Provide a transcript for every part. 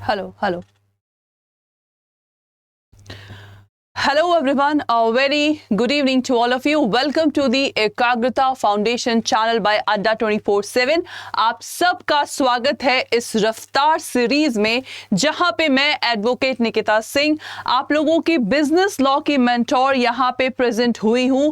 Hello. Hello everyone, a very good evening to all of you. Welcome to the एकाग्रता foundation channel bye अड्डा 24/7। आप सबका स्वागत है इस रफ्तार सीरीज में, जहां पे मैं एडवोकेट निकिता सिंह आप लोगों की बिजनेस लॉ की मेंटोर यहां पे प्रेजेंट हुई हूं।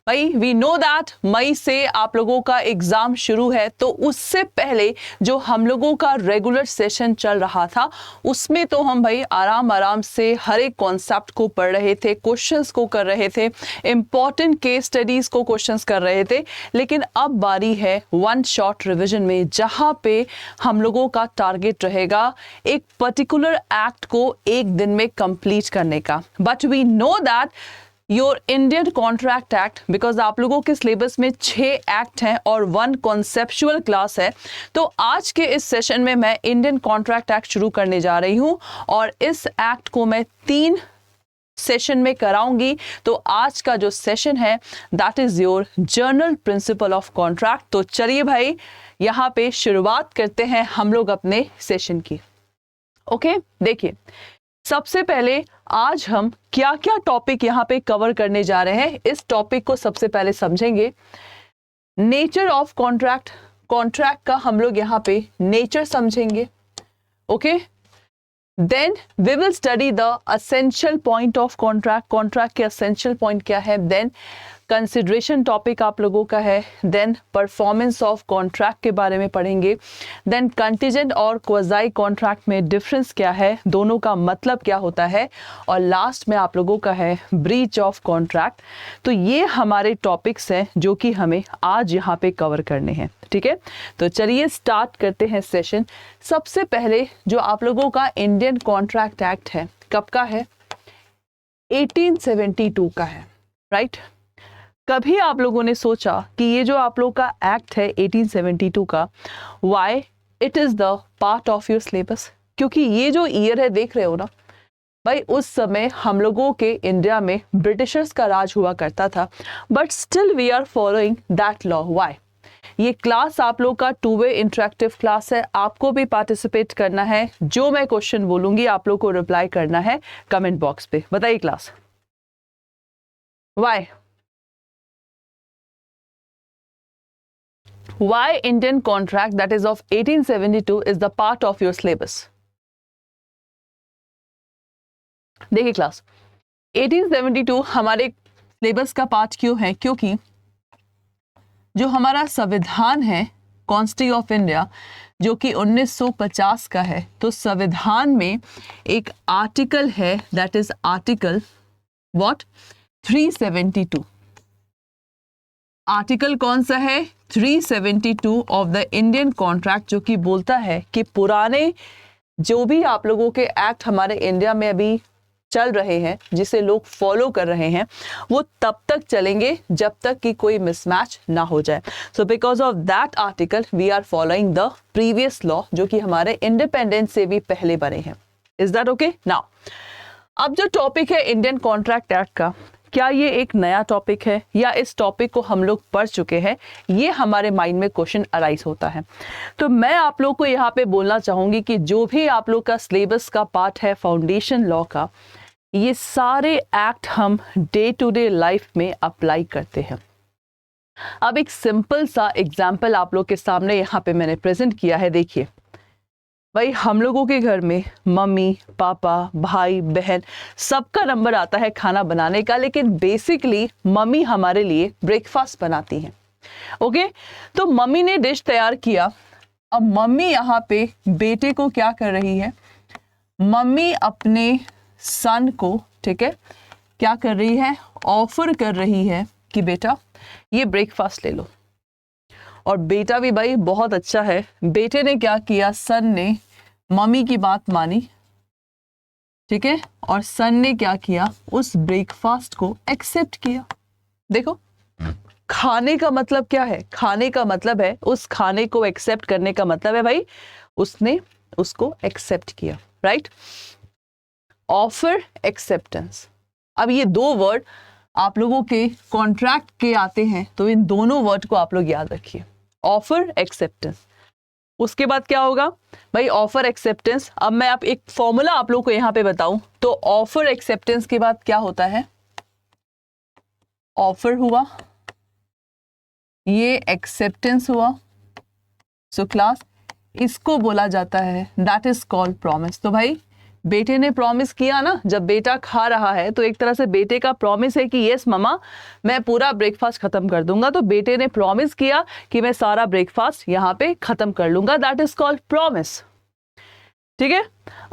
भाई वी नो दैट मई से आप लोगों का एग्जाम शुरू है, तो उससे पहले जो हम लोगों का रेगुलर सेशन चल रहा था उसमें तो हम भाई आराम से हर एक कॉन्सेप्ट को पढ़ रहे थे, क्वेश्चंस को कर रहे थे, इंपॉर्टेंट केस स्टडीज को क्वेश्चंस कर रहे थे। लेकिन अब बारी है वन शॉट रिवीजन में, जहां पे हम लोगों का टारगेट रहेगा एक पर्टिकुलर एक्ट को एक दिन में कंप्लीट करने का। But we know that your Indian contract act, because आप लोगों के सिलेबस में 6 एक्ट हैं और 1 कॉन्सेप्चुअल क्लास है, तो आज के इस सेशन में मैं इंडियन कॉन्ट्रैक्ट एक्ट शुरू करने जा रही हूं और इस एक्ट को मैं 3 सेशन में कराऊंगी। तो आज का जो सेशन है that is your general principle of contract. तो चलिए भाई यहां पे शुरुआत करते हैं हम लोग अपने सेशन की। ओके, देखिए सबसे पहले आज हम क्या क्या टॉपिक यहाँ पे कवर करने जा रहे हैं, इस टॉपिक को सबसे पहले समझेंगे। नेचर ऑफ कॉन्ट्रैक्ट, कॉन्ट्रैक्ट का हम लोग यहाँ पे नेचर समझेंगे। Okay, then we will study the essential point of contract, contract के असेंशियल पॉइंट क्या है। देन कंसिडरेशन टॉपिक आप लोगों का है। देन परफॉर्मेंस ऑफ कॉन्ट्रैक्ट के बारे में पढ़ेंगे। देन कंटीजेंट और क्वाज़ाई कॉन्ट्रैक्ट में डिफरेंस क्या है, दोनों का मतलब क्या होता है, और लास्ट में आप लोगों का है ब्रीच ऑफ कॉन्ट्रैक्ट। तो ये हमारे टॉपिक्स हैं जो कि हमें आज यहाँ पे कवर करने हैं। ठीक है, तो चलिए स्टार्ट करते हैं सेशन। सबसे पहले जो आप लोगों का इंडियन कॉन्ट्रैक्ट एक्ट है, कब का है? 1872 का है, राइट। कभी आप लोगों ने सोचा कि ये जो आप लोग का एक्ट है 1872 का, why it is the part of your syllabus? क्योंकि ये जो ईयर है देख रहे हो ना भाई, उस समय हम लोगों के इंडिया में ब्रिटिशर्स का राज हुआ करता था, but still we are following that law. Why? ये क्लास आप लोग का 2 वे इंटरेक्टिव क्लास है, आपको भी पार्टिसिपेट करना है। जो मैं क्वेश्चन बोलूंगी आप लोग को रिप्लाई करना है कमेंट बॉक्स पे। बताइए class, why? Why Indian contract that is of 1872 is the part of your syllabus? देखिए क्लास, 1872 हमारे सिलेबस का पार्ट क्यों है? क्योंकि जो हमारा संविधान है, कॉन्स्टिट्यूशन ऑफ इंडिया, जो कि 1950 का है, तो संविधान में एक आर्टिकल है that is article what? 372। Article कौन सा है? 372 ऑफ द इंडियन कॉन्ट्रैक्ट, जो कि बोलता है कि पुराने जो भी आप लोगों के एक्ट हमारे इंडिया में अभी चल रहे हैं, जिसे लोग फॉलो कर रहे हैं, वो तब तक चलेंगे जब तक कि कोई मिसमैच ना हो जाए। So because of that article we are following the previous law, जो कि हमारे इंडिपेंडेंस से भी पहले बने हैं। Is that okay? नाउ अब जो टॉपिक है इंडियन कॉन्ट्रैक्ट एक्ट का, क्या ये एक नया टॉपिक है या इस टॉपिक को हम लोग पढ़ चुके हैं? ये हमारे माइंड में क्वेश्चन अराइज होता है। तो मैं आप लोग को यहाँ पे बोलना चाहूंगी कि जो भी आप लोग का सिलेबस का पार्ट है फाउंडेशन लॉ का, ये सारे एक्ट हम डे टू डे लाइफ में अप्लाई करते हैं। अब एक सिंपल सा एग्जाम्पल आप लोग के सामने यहाँ पे मैंने प्रेजेंट किया है। देखिए भाई, हम लोगों के घर में मम्मी पापा भाई बहन सबका नंबर आता है खाना बनाने का, लेकिन बेसिकली मम्मी हमारे लिए ब्रेकफास्ट बनाती हैं। ओके, तो मम्मी ने डिश तैयार किया। अब मम्मी यहाँ पे बेटे को क्या कर रही है? मम्मी अपने सन को, ठीक है, क्या कर रही है? ऑफर कर रही है कि बेटा ये ब्रेकफास्ट ले लो। और बेटा भी भाई बहुत अच्छा है, बेटे ने क्या किया? सन ने मम्मी की बात मानी, ठीक है, और सन ने क्या किया? उस ब्रेकफास्ट को एक्सेप्ट किया। देखो, खाने का मतलब क्या है? खाने का मतलब है, उस खाने को एक्सेप्ट करने का मतलब है भाई उसने उसको एक्सेप्ट किया, राइट? Offer, acceptance. अब ये 2 वर्ड आप लोगों के कॉन्ट्रैक्ट के आते हैं, तो इन दोनों वर्ड को आप लोग याद रखिए, ऑफर, एक्सेप्टेंस। उसके बाद क्या होगा भाई, ऑफर एक्सेप्टेंस। अब मैं आप एक फॉर्मूला आप लोग को यहां पे बताऊं तो ऑफर एक्सेप्टेंस के बाद क्या होता है, ऑफर हुआ, ये एक्सेप्टेंस हुआ। सो क्लास इसको बोला जाता है, दैट इज कॉल्ड प्रॉमिस। तो भाई बेटे ने प्रॉमिस किया ना, जब बेटा खा रहा है तो एक तरह से बेटे का प्रॉमिस है कि यस मम्मा मैं पूरा ब्रेकफास्ट खत्म कर दूंगा। तो बेटे ने प्रॉमिस किया कि मैं सारा ब्रेकफास्ट यहाँ पे खत्म कर लूंगा, दैट इज कॉल्ड प्रॉमिस। ठीक है,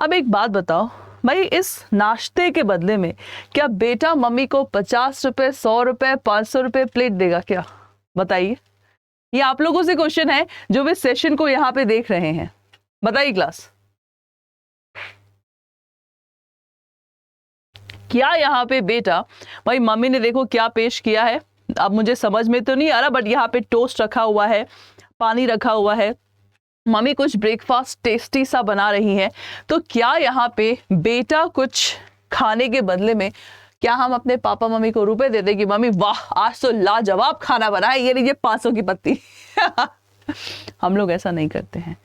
अब एक बात बताओ भाई, इस नाश्ते के बदले में क्या बेटा मम्मी को 50 रुपए, 100 रुपए, 500 रुपए प्लेट देगा क्या? बताइए। ये आप लोगों से क्वेश्चन है जो भी सेशन को यहाँ पे देख रहे हैं, बताइए क्लास। क्या यहाँ पे बेटा, भाई मम्मी ने देखो क्या पेश किया है, अब मुझे समझ में तो नहीं आ रहा, बट यहाँ पे टोस्ट रखा हुआ है, पानी रखा हुआ है, मम्मी कुछ ब्रेकफास्ट टेस्टी सा बना रही है, तो क्या यहाँ पे बेटा कुछ खाने के बदले में क्या हम अपने पापा मम्मी को रुपए दे दें कि मम्मी वाह आज तो लाजवाब खाना बना है, ये लीजिए 500 की पत्ती। हम लोग ऐसा नहीं करते हैं।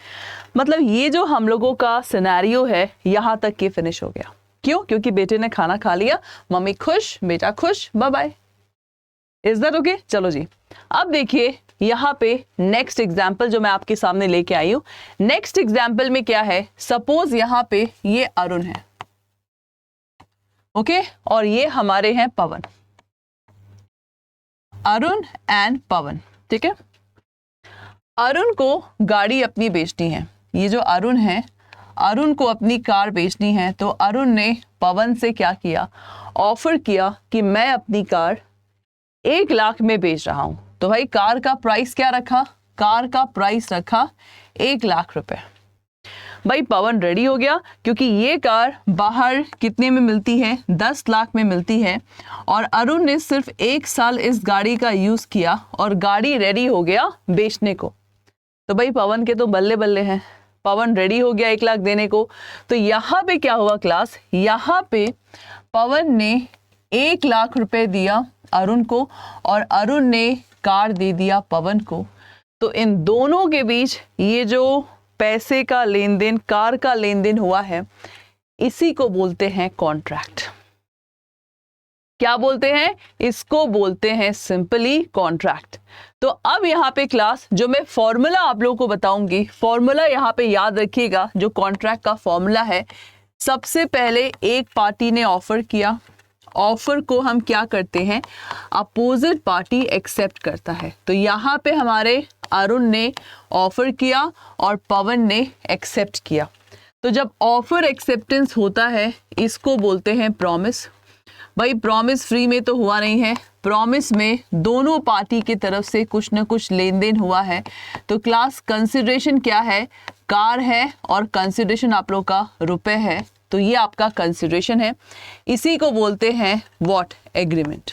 मतलब ये जो हम लोगों का सिनेरियो है यहाँ तक के फिनिश हो गया। क्यों? क्योंकि बेटे ने खाना खा लिया, मम्मी खुश, बेटा खुश, bye bye. Is that okay? चलो जी, अब देखिए यहाँ पे नेक्स्ट एग्जाम्पल जो मैं आपके सामने लेके आई हूं। नेक्स्ट एग्जाम्पल में क्या है, सपोज यहाँ पे ये अरुण है, ओके, और ये हमारे हैं पवन, अरुण एंड पवन। ठीक है, अरुण को गाड़ी अपनी बेचनी है, ये जो अरुण है, अरुण को अपनी कार बेचनी है। तो अरुण ने पवन से क्या किया, ऑफर किया कि मैं अपनी कार 1 लाख में बेच रहा हूं। तो भाई कार का प्राइस क्या रखा, कार का प्राइस रखा 1 लाख रुपए। भाई पवन रेडी हो गया क्योंकि ये कार बाहर कितने में मिलती है, 10 लाख में मिलती है, और अरुण ने सिर्फ 1 साल इस गाड़ी का यूज किया और गाड़ी रेडी हो गया बेचने को। तो भाई पवन के तो बल्ले बल्ले हैं, पवन रेडी हो गया 1 लाख देने को। तो यहाँ पे क्या हुआ क्लास, यहाँ पे पवन ने 1 लाख रुपए दिया अरुण को और अरुण ने कार दे दिया पवन को। तो इन दोनों के बीच ये जो पैसे का लेन देन, कार का लेन देन हुआ है, इसी को बोलते हैं कॉन्ट्रैक्ट। क्या बोलते हैं? इसको बोलते हैं सिंपली कॉन्ट्रैक्ट। तो अब यहाँ पे क्लास जो मैं फॉर्मूला आप लोगों को बताऊंगी, फॉर्मूला यहाँ पे याद रखिएगा, जो कॉन्ट्रैक्ट का फॉर्मूला है, सबसे पहले एक पार्टी ने ऑफर किया, ऑफर को हम क्या करते हैं, अपोजिट पार्टी एक्सेप्ट करता है। तो यहाँ पे हमारे अरुण ने ऑफर किया और पवन ने एक्सेप्ट किया। तो जब ऑफर एक्सेप्टेंस होता है इसको बोलते हैं प्रॉमिस। भाई प्रॉमिस फ्री में तो हुआ नहीं है, प्रॉमिस में दोनों पार्टी की तरफ से कुछ ना कुछ लेन देन हुआ है। तो क्लास कंसिडरेशन क्या है, कार है और कंसिडरेशन आप लोग का रुपए है, तो ये आपका कंसिडरेशन है। इसी को बोलते हैं व्हाट, एग्रीमेंट।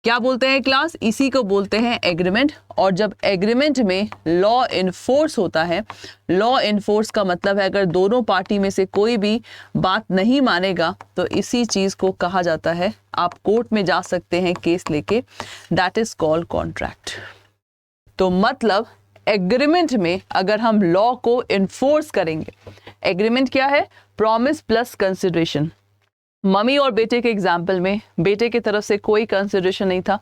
क्या बोलते हैं क्लास, इसी को बोलते हैं एग्रीमेंट। और जब एग्रीमेंट में लॉ इनफोर्स होता है, लॉ इनफोर्स का मतलब है अगर दोनों पार्टी में से कोई भी बात नहीं मानेगा तो इसी चीज को कहा जाता है, आप कोर्ट में जा सकते हैं केस लेके, दैट इज कॉल्ड कॉन्ट्रैक्ट। तो मतलब एग्रीमेंट में अगर हम लॉ को इन्फोर्स करेंगे, एग्रीमेंट क्या है, प्रॉमिस प्लस कंसिडरेशन। मम्मी और बेटे के एग्जाम्पल में बेटे की तरफ से कोई कंसिडरेशन नहीं था,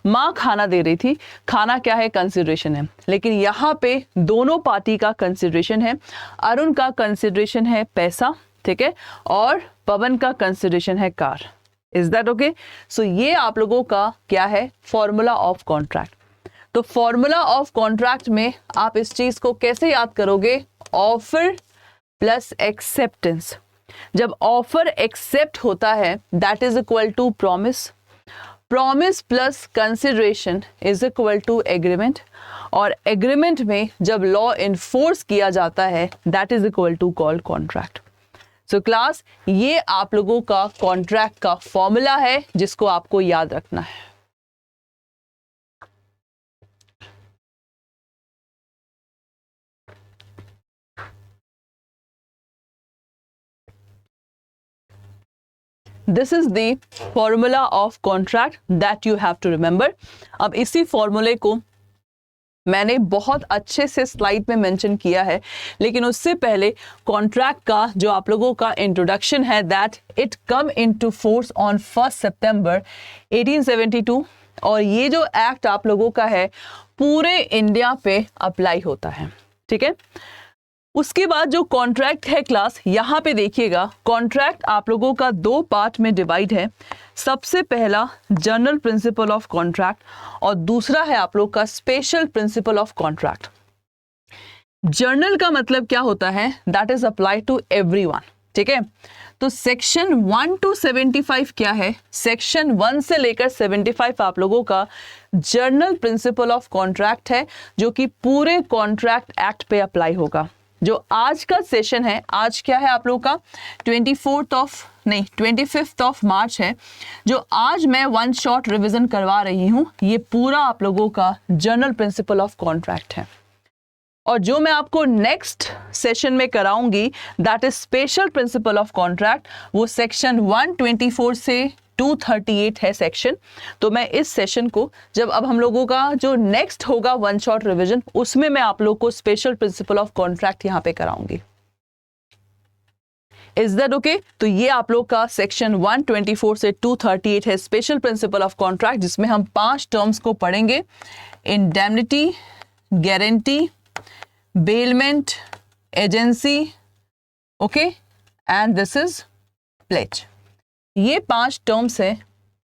माँ खाना दे रही थी, खाना क्या है, कंसिडरेशन है। लेकिन यहाँ पे दोनों पार्टी का कंसिडरेशन है, अरुण का कंसिडरेशन है पैसा, ठीक है, और पवन का कंसिडरेशन है car. Is that okay? So ये आप लोगों का क्या है, फॉर्मूला ऑफ कॉन्ट्रैक्ट। तो फॉर्मूला ऑफ कॉन्ट्रैक्ट में आप इस चीज को कैसे याद करोगे, ऑफर प्लस एक्सेप्टेंस। जब ऑफर एक्सेप्ट होता है that is equal to promise, promise plus consideration is equal to agreement, और एग्रीमेंट में जब लॉ इन्फोर्स किया जाता है that is equal to called contract. So class ये आप लोगों का कॉन्ट्रैक्ट का फॉर्मूला है जिसको आपको याद रखना है। This is the formula of contract that you have to remember. अब इसी फॉर्मूले को मैंने बहुत अच्छे से स्लाइड में मेंशन किया है, लेकिन उससे पहले कॉन्ट्रैक्ट का जो आप लोगों का इंट्रोडक्शन है, that it come into force on 1 सितंबर 1872 और ये जो एक्ट आप लोगों का है पूरे इंडिया पे अप्लाई होता है, ठीक है। उसके बाद जो कॉन्ट्रैक्ट है क्लास, यहाँ पे देखिएगा कॉन्ट्रैक्ट आप लोगों का 2 पार्ट में डिवाइड है। सबसे पहला जनरल प्रिंसिपल ऑफ कॉन्ट्रैक्ट और दूसरा है आप लोग का special principal of contract. General का मतलब क्या होता है, that is apply to everyone, ठीक है। तो सेक्शन 1 to 75 क्या है, सेक्शन 1 से लेकर 75 आप लोगों का जर्नल प्रिंसिपल ऑफ कॉन्ट्रैक्ट है, जो कि पूरे कॉन्ट्रैक्ट एक्ट पे अप्लाई होगा। जो आज का सेशन है, आज क्या है आप लोगों का 25 ऑफ मार्च है, जो आज मैं 1 शॉर्ट रिवीजन करवा रही हूँ, ये पूरा आप लोगों का जनरल प्रिंसिपल ऑफ कॉन्ट्रैक्ट है। और जो मैं आपको नेक्स्ट सेशन में कराऊंगी, that is special principal of contract, वो सेक्शन 124 से 238 है सेक्शन। तो मैं इस सेशन को, जब अब हम लोगों का जो नेक्स्ट होगा 1 शॉर्ट रिवीजन, उसमें मैं आप लोग को स्पेशल प्रिंसिपल ऑफ कॉन्ट्रैक्ट यहां पे कराऊंगी। Is that okay? तो ये आप लोग का सेक्शन 124 से 238 है स्पेशल प्रिंसिपल ऑफ कॉन्ट्रैक्ट, जिसमें हम 5 टर्म्स को पढ़ेंगे, indemnity, guarantee, bailment, agency, okay, and this is pledge. ये 5 टर्म्स है,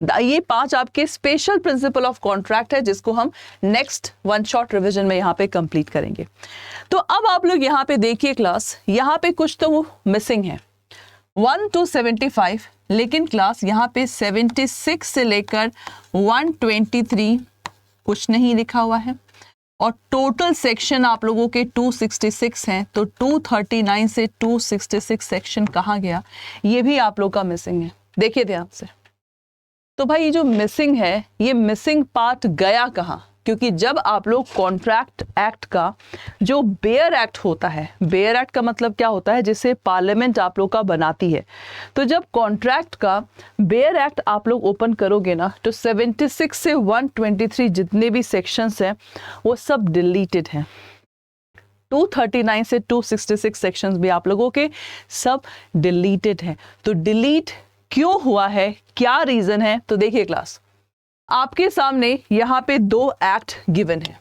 ये 5 आपके स्पेशल प्रिंसिपल ऑफ कॉन्ट्रैक्ट है, जिसको हम नेक्स्ट 1 शॉर्ट रिवीजन में यहाँ पे कंप्लीट करेंगे। तो अब आप लोग यहाँ पे देखिए क्लास, यहाँ पे कुछ तो मिसिंग है 1 to 75, लेकिन क्लास यहाँ पे 76 से लेकर 123 कुछ नहीं लिखा हुआ है, और टोटल सेक्शन आप लोगों के 266 हैं। तो 239 से 266 सेक्शन कहाँ गया, ये भी आप लोग का मिसिंग है। देखिए ध्यान से, तो भाई ये जो मिसिंग है, ये मिसिंग पार्ट गया कहाँ? क्योंकि जब आप लोग कॉन्ट्रैक्ट एक्ट का जो बेयर एक्ट होता है, बेयर एक्ट का मतलब क्या होता है, जिसे पार्लियामेंट आप लोग का बनाती है, तो जब कॉन्ट्रैक्ट का बेयर एक्ट आप लोग ओपन करोगे ना, तो 76 से 123 जितने भी सेक्शंस हैं वो सब डिलीटेड हैं। 239 से 266 सेक्शंस भी आप लोगों के सब डिलीटेड हैं। तो डिलीट क्यों हुआ है, क्या रीजन है? तो देखिए क्लास, आपके सामने यहां पे 2 एक्ट गिवन है।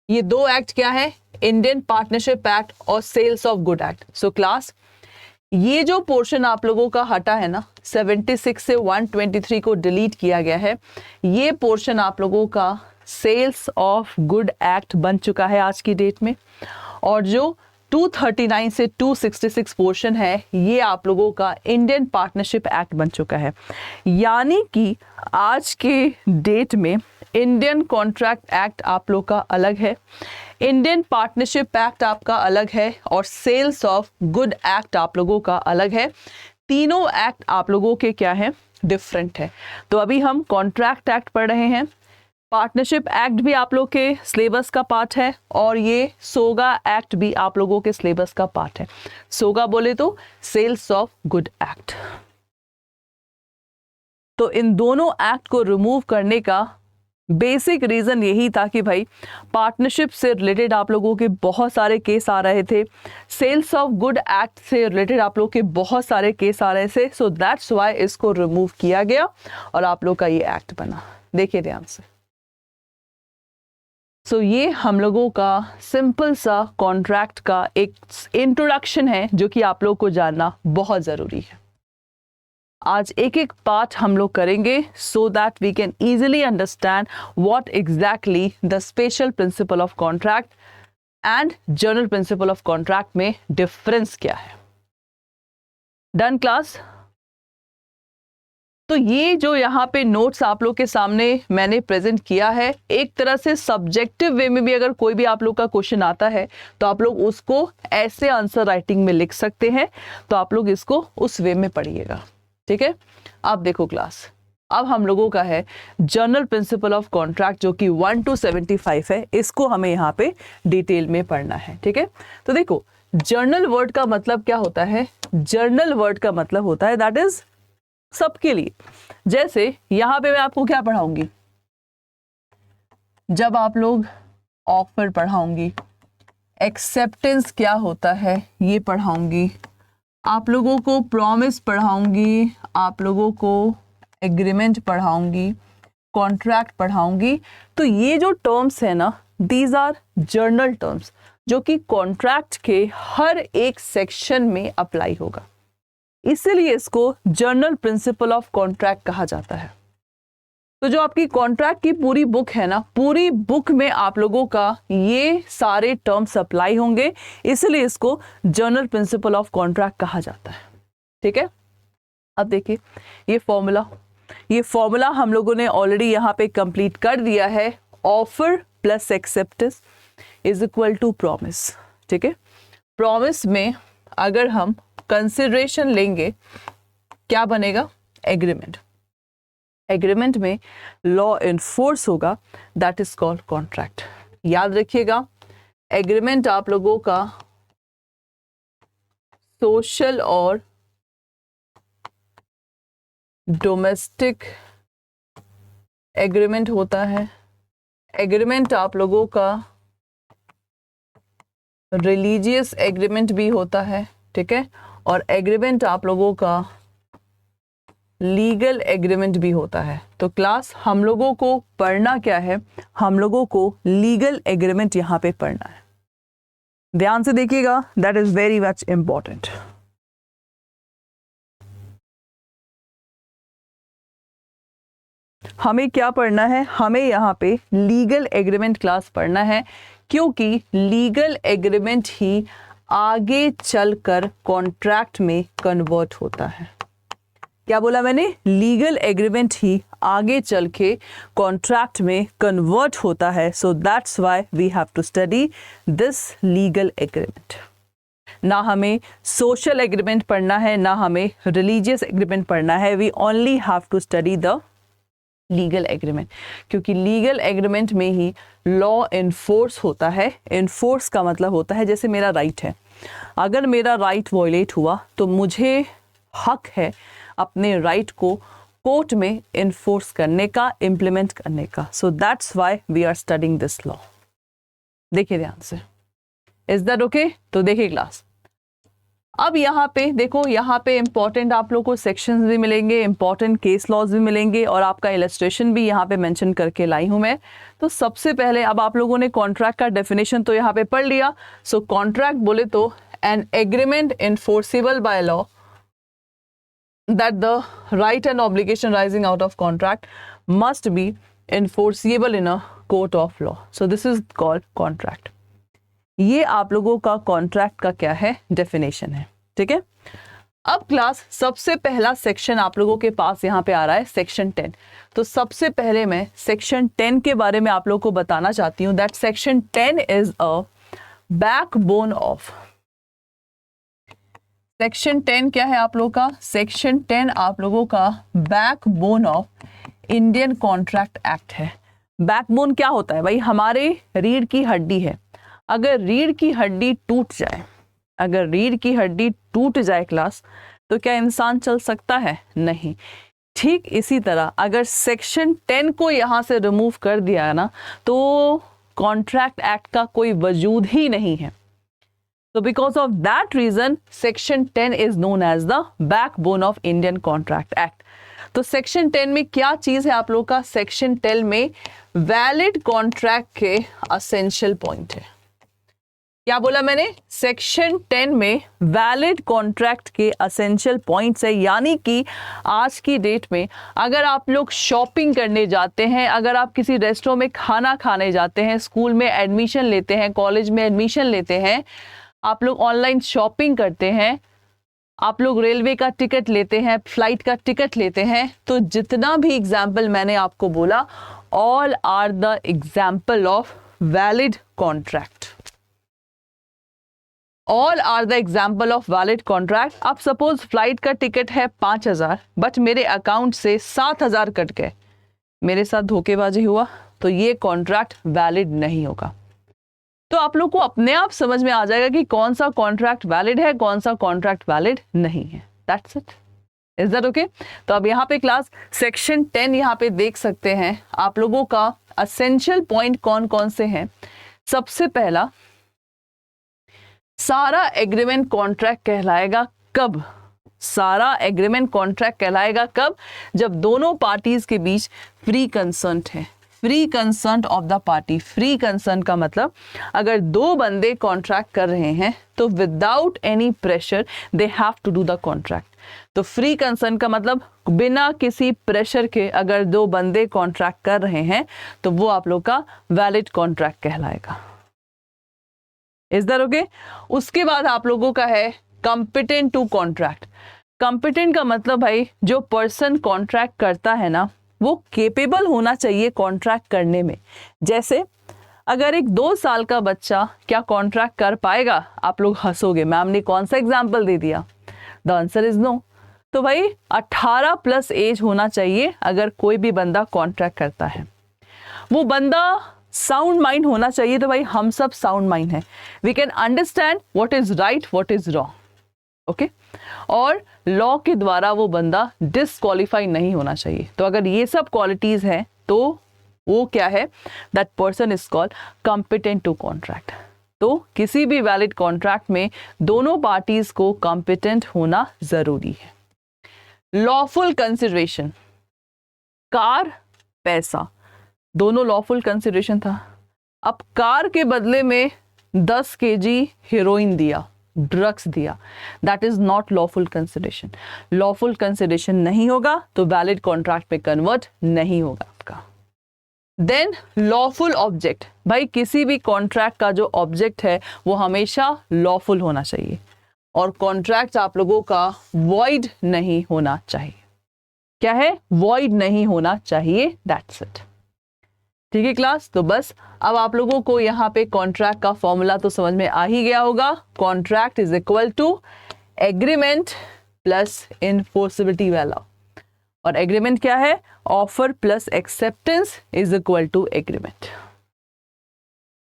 ये 2 एक्ट क्या है, इंडियन पार्टनरशिप एक्ट और sales of good act. So class, ये जो पोर्शन आप लोगों का हटा है ना, 76 से 123 को डिलीट किया गया है, ये पोर्शन आप लोगों का सेल्स ऑफ गुड एक्ट बन चुका है आज की डेट में। और जो 239 से 266 पोर्शन है, ये आप लोगों का इंडियन पार्टनरशिप एक्ट बन चुका है। यानी कि आज के डेट में इंडियन कॉन्ट्रैक्ट एक्ट आप लोग का अलग है, इंडियन पार्टनरशिप एक्ट आपका अलग है, और सेल्स ऑफ गुड एक्ट आप लोगों का अलग है। तीनों एक्ट आप लोगों के क्या है, डिफरेंट है। तो अभी हम कॉन्ट्रैक्ट एक्ट पढ़ रहे हैं, पार्टनरशिप एक्ट भी आप लोग के सिलेबस का पार्ट है, और ये सोगा एक्ट भी आप लोगों के सिलेबस का पार्ट है। सोगा बोले तो सेल्स ऑफ गुड एक्ट। तो इन दोनों एक्ट को रिमूव करने का बेसिक रीजन यही था कि भाई पार्टनरशिप से रिलेटेड आप लोगों के बहुत सारे केस आ रहे थे, सेल्स ऑफ गुड एक्ट से रिलेटेड आप लोग के बहुत सारे केस आ रहे थे। सो दैट्स व्हाई इसको रिमूव किया गया और आप लोग का ये एक्ट बना। देखिए ध्यान से, सो ये हम लोगों का सिंपल सा कॉन्ट्रैक्ट का एक इंट्रोडक्शन है, जो कि आप लोग को जानना बहुत ज़रूरी है। आज एक एक पार्ट हम लोग करेंगे, so that we can easily understand what exactly the special principal of contract and general principal of contract में डिफरेंस क्या है। Done class? तो ये जो यहाँ पे नोट्स आप लोग के सामने मैंने प्रेजेंट किया है, एक तरह से सब्जेक्टिव वे में भी अगर कोई भी आप लोग का क्वेश्चन आता है तो आप लोग उसको ऐसे आंसर राइटिंग में लिख सकते हैं। तो आप लोग इसको उस वे में पढ़िएगा, ठीक है। अब देखो क्लास, अब हम लोगों का है जनरल प्रिंसिपल ऑफ कॉन्ट्रैक्ट, जो कि 1 to 75 है। इसको हमें यहाँ पे डिटेल में पढ़ना है, ठीक है। तो देखो, जर्नल वर्ड का मतलब क्या होता है? जर्नल वर्ड का मतलब होता है दैट इज सबके लिए। जैसे यहां पे मैं आपको क्या पढ़ाऊंगी, जब आप लोग ऑफर पढ़ाऊंगी, एक्सेप्टेंस क्या होता है ये पढ़ाऊंगी, आप लोगों को प्रॉमिस पढ़ाऊंगी, आप लोगों को एग्रीमेंट पढ़ाऊंगी, कॉन्ट्रैक्ट पढ़ाऊंगी, तो ये जो टर्म्स है ना, दीज आर जर्नल टर्म्स जो कि कॉन्ट्रैक्ट के हर एक सेक्शन में अप्लाई होगा, इसीलिए इसको जर्नल प्रिंसिपल ऑफ कॉन्ट्रैक्ट कहा जाता है। तो जो आपकी कॉन्ट्रैक्ट की पूरी बुक है ना, पूरी बुक में आप लोगों का ये सारे टर्म्स अप्लाई होंगे, इसलिए इसको जर्नल प्रिंसिपल ऑफ कॉन्ट्रैक्ट कहा जाता है। ठीक है, अब देखिए ये फॉर्मूला हम लोगों ने ऑलरेडी यहाँ पे कंप्लीट कर दिया है। Offer plus acceptance is equal to promise. ठीक है, प्रॉमिस में अगर हम कंसिडरेशन लेंगे क्या बनेगा, एग्रीमेंट। एग्रीमेंट में लॉ इनफोर्स होगा, दैट इज कॉल्ड कॉन्ट्रैक्ट। याद रखिएगा, एग्रीमेंट आप लोगों का सोशल और डोमेस्टिक एग्रीमेंट होता है। एग्रीमेंट आप लोगों का रिलीजियस एग्रीमेंट भी होता है। ठीक है, और एग्रीमेंट आप लोगों का लीगल एग्रीमेंट भी होता है। तो क्लास हम लोगों को पढ़ना क्या है, हम लोगों को लीगल एग्रीमेंट यहाँ पे पढ़ना है। ध्यान से देखिएगा, that is very much important. हमें क्या पढ़ना है, हमें यहाँ पे लीगल एग्रीमेंट क्लास पढ़ना है, क्योंकि लीगल एग्रीमेंट ही आगे चलकर कॉन्ट्रैक्ट में कन्वर्ट होता है। क्या बोला मैंने, लीगल एग्रीमेंट ही आगे चल के कॉन्ट्रैक्ट में कन्वर्ट होता है। So that's why we have to study this legal agreement. ना हमें सोशल एग्रीमेंट पढ़ना है, ना हमें रिलीजियस एग्रीमेंट पढ़ना है, we only have to study the legal agreement, क्योंकि लीगल एग्रीमेंट में ही लॉ इनफोर्स होता है। इनफोर्स का मतलब होता है जैसे मेरा राइट है, अगर मेरा राइट वॉयलेट हुआ तो मुझे हक है अपने राइट को कोर्ट में इन्फोर्स करने का, इम्प्लीमेंट करने का। So that's why we are studying this law. देखिए ध्यान से, इज दैट ओके? तो देखिए क्लास, अब यहाँ पे देखो, यहाँ पे इंपॉर्टेंट आप लोग को सेक्शंस भी मिलेंगे, इंपॉर्टेंट केस लॉज भी मिलेंगे, और आपका इलस्ट्रेशन भी यहाँ पे मेंशन करके लाई हूँ मैं। तो सबसे पहले अब आप लोगों ने कॉन्ट्रैक्ट का डेफिनेशन तो यहाँ पे पढ़ लिया। सो कॉन्ट्रैक्ट बोले तो an agreement enforceable by law that the right and obligation rising out of contract must be enforceable in a court of law. So this is called contract. ये आप लोगों का कॉन्ट्रैक्ट का क्या है, डेफिनेशन है। ठीक है, अब क्लास सबसे पहला सेक्शन आप लोगों के पास यहाँ पे आ रहा है, सेक्शन 10। तो सबसे पहले मैं सेक्शन 10 के बारे में आप लोगों को बताना चाहती हूँ that section 10 is a backbone of. Section 10 क्या है आप लोगों का, सेक्शन 10 आप लोगों का backbone of Indian contract act है। बैकबोन क्या होता है भाई, हमारे रीढ़ की हड्डी है। अगर रीढ़ की हड्डी टूट जाए, अगर रीढ़ की हड्डी टूट जाए क्लास, तो क्या इंसान चल सकता है? नहीं। ठीक इसी तरह अगर सेक्शन 10 को यहाँ से रिमूव कर दिया ना, तो कॉन्ट्रैक्ट एक्ट का कोई वजूद ही नहीं है। So because of that reason, Section 10 is known as the backbone of Indian Contract Act. तो Section 10 में क्या चीज़ है आप लोग का, Section 10 में वैलिड कॉन्ट्रैक्ट के असेंशियल पॉइंट है। क्या बोला मैंने, Section 10 में वैलिड कॉन्ट्रैक्ट के असेंशियल पॉइंट्स है। यानी कि आज की डेट में अगर आप लोग शॉपिंग करने जाते हैं, अगर आप किसी रेस्टोरेंट में खाना खाने जाते हैं, स्कूल में एडमिशन लेते हैं, कॉलेज में एडमिशन लेते हैं, आप लोग ऑनलाइन शॉपिंग करते हैं, आप लोग रेलवे का टिकट लेते हैं, फ्लाइट का टिकट लेते हैं, तो जितना भी एग्जाम्पल मैंने आपको बोला, all are the example of valid contract. All are the example of valid contract. अब सपोज फ्लाइट का टिकट है 5,000, बट मेरे अकाउंट से 7,000 कट गए, मेरे साथ धोखेबाजी हुआ, तो ये कॉन्ट्रैक्ट वैलिड नहीं होगा। तो आप लोग को अपने आप समझ में आ जाएगा कि कौन सा कॉन्ट्रैक्ट वैलिड है, कौन सा कॉन्ट्रैक्ट वैलिड नहीं है। That's it. Is that okay? तो अब यहाँ पे क्लास सेक्शन 10 यहाँ पे देख सकते हैं आप लोगों का असेंशियल पॉइंट कौन कौन से हैं। सबसे पहला, सारा एग्रीमेंट कॉन्ट्रैक्ट कहलाएगा कब? सारा एग्रीमेंट कॉन्ट्रैक्ट कहलाएगा कब? जब दोनों पार्टीज के बीच फ्री कंसर्ट है। Free concert of the party. Free consent का मतलब अगर दो बंदे कॉन्ट्रैक्ट कर रहे हैं तो without any pressure they have to do the contract. तो फ्री कंसर्ट का मतलब बिना किसी प्रेशर के अगर दो बंदे कॉन्ट्रैक्ट कर रहे हैं तो वो आप लोग का वैलिड कॉन्ट्रैक्ट कहलाएगा। Is that okay? उसके बाद आप लोगों का है कॉम्पिटेंट टू कॉन्ट्रैक्ट। कॉम्पिटेंट का मतलब भाई जो पर्सन कॉन्ट्रैक्ट करता है ना वो केपेबल होना चाहिए कॉन्ट्रैक्ट करने में। जैसे अगर एक 2 साल का बच्चा क्या कॉन्ट्रैक्ट कर पाएगा? आप लोग हंसोगे, मैम ने कौन सा एग्जाम्पल दे दिया? The answer is no. तो भाई 18 प्लस एज होना चाहिए अगर कोई भी बंदा कॉन्ट्रैक्ट करता है। वो बंदा साउंड माइंड होना चाहिए। तो भाई हम सब साउंड माइंड है, we can understand what is right what is wrong, okay? और लॉ के द्वारा वो बंदा डिसक्वालीफाई नहीं होना चाहिए। तो अगर ये सब क्वालिटीज हैं तो वो क्या है? That person is called competent to contract. तो किसी भी वैलिड कॉन्ट्रैक्ट में दोनों पार्टीज को कॉम्पिटेंट होना जरूरी है। लॉफुल कंसिडरेशन, कार, पैसा, दोनों लॉफुल कंसिडरेशन था। अब कार के बदले में 10 kg हीरोइन दिया, ड्रग्स दिया, that is not lawful consideration. Lawful consideration नहीं होगा तो वैलिड कॉन्ट्रैक्ट में कन्वर्ट नहीं होगा आपका। देन लॉफुल ऑब्जेक्ट, भाई किसी भी कॉन्ट्रैक्ट का जो ऑब्जेक्ट है वो हमेशा लॉफुल होना चाहिए और कॉन्ट्रैक्ट आप लोगों का वॉइड नहीं होना चाहिए। क्या है? वॉइड नहीं होना चाहिए, दैट्स इट। ठीक है क्लास? तो बस अब आप लोगों को यहाँ पे कॉन्ट्रैक्ट का फॉर्मूला तो समझ में आ ही गया होगा। Contract is equal to agreement plus enforceability वाला, और एग्रीमेंट क्या है? Offer plus acceptance is equal to agreement.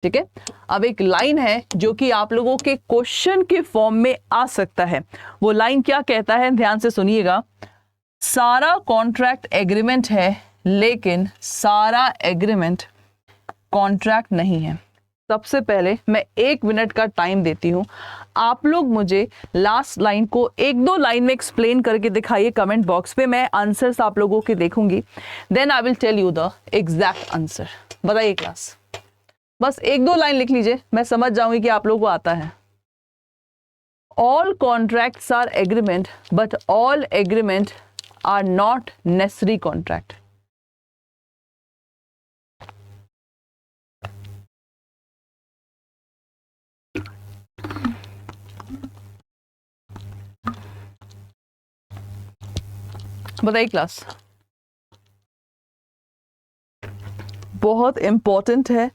ठीक है? अब एक लाइन है जो कि आप लोगों के क्वेश्चन के फॉर्म में आ सकता है। वो लाइन क्या कहता है? ध्यान से सुनिएगा। सारा कॉन्ट्रैक्ट एग्रीमेंट है लेकिन सारा एग्रीमेंट कॉन्ट्रैक्ट नहीं है। सबसे पहले मैं 1 मिनट का टाइम देती हूँ, आप लोग मुझे लास्ट लाइन को 1-2 लाइन में एक्सप्लेन करके दिखाइए कमेंट बॉक्स पे। मैं आंसर्स आप लोगों के देखूंगी, then I will tell you the exact answer. बताइए क्लास, बस 1-2 लाइन लिख लीजिए, मैं समझ जाऊंगी कि आप लोगों को आता है। All contracts are agreement but all agreement are not necessary contract. बताइए क्लास, बहुत इंपॉर्टेंट है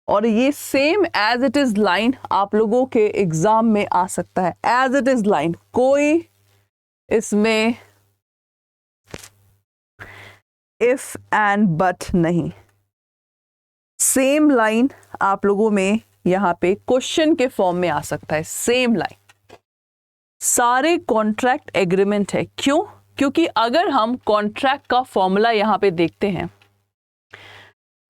और ये same as it is line आप लोगों के एग्जाम में आ सकता है। एज इट इज लाइन, कोई इसमें इफ एंड बट नहीं, सेम लाइन आप लोगों में यहाँ पे क्वेश्चन के फॉर्म में आ सकता है। सेम लाइन, सारे कॉन्ट्रैक्ट एग्रीमेंट है। क्यों? क्योंकि अगर हम कॉन्ट्रैक्ट का फॉर्मूला यहाँ पे देखते हैं,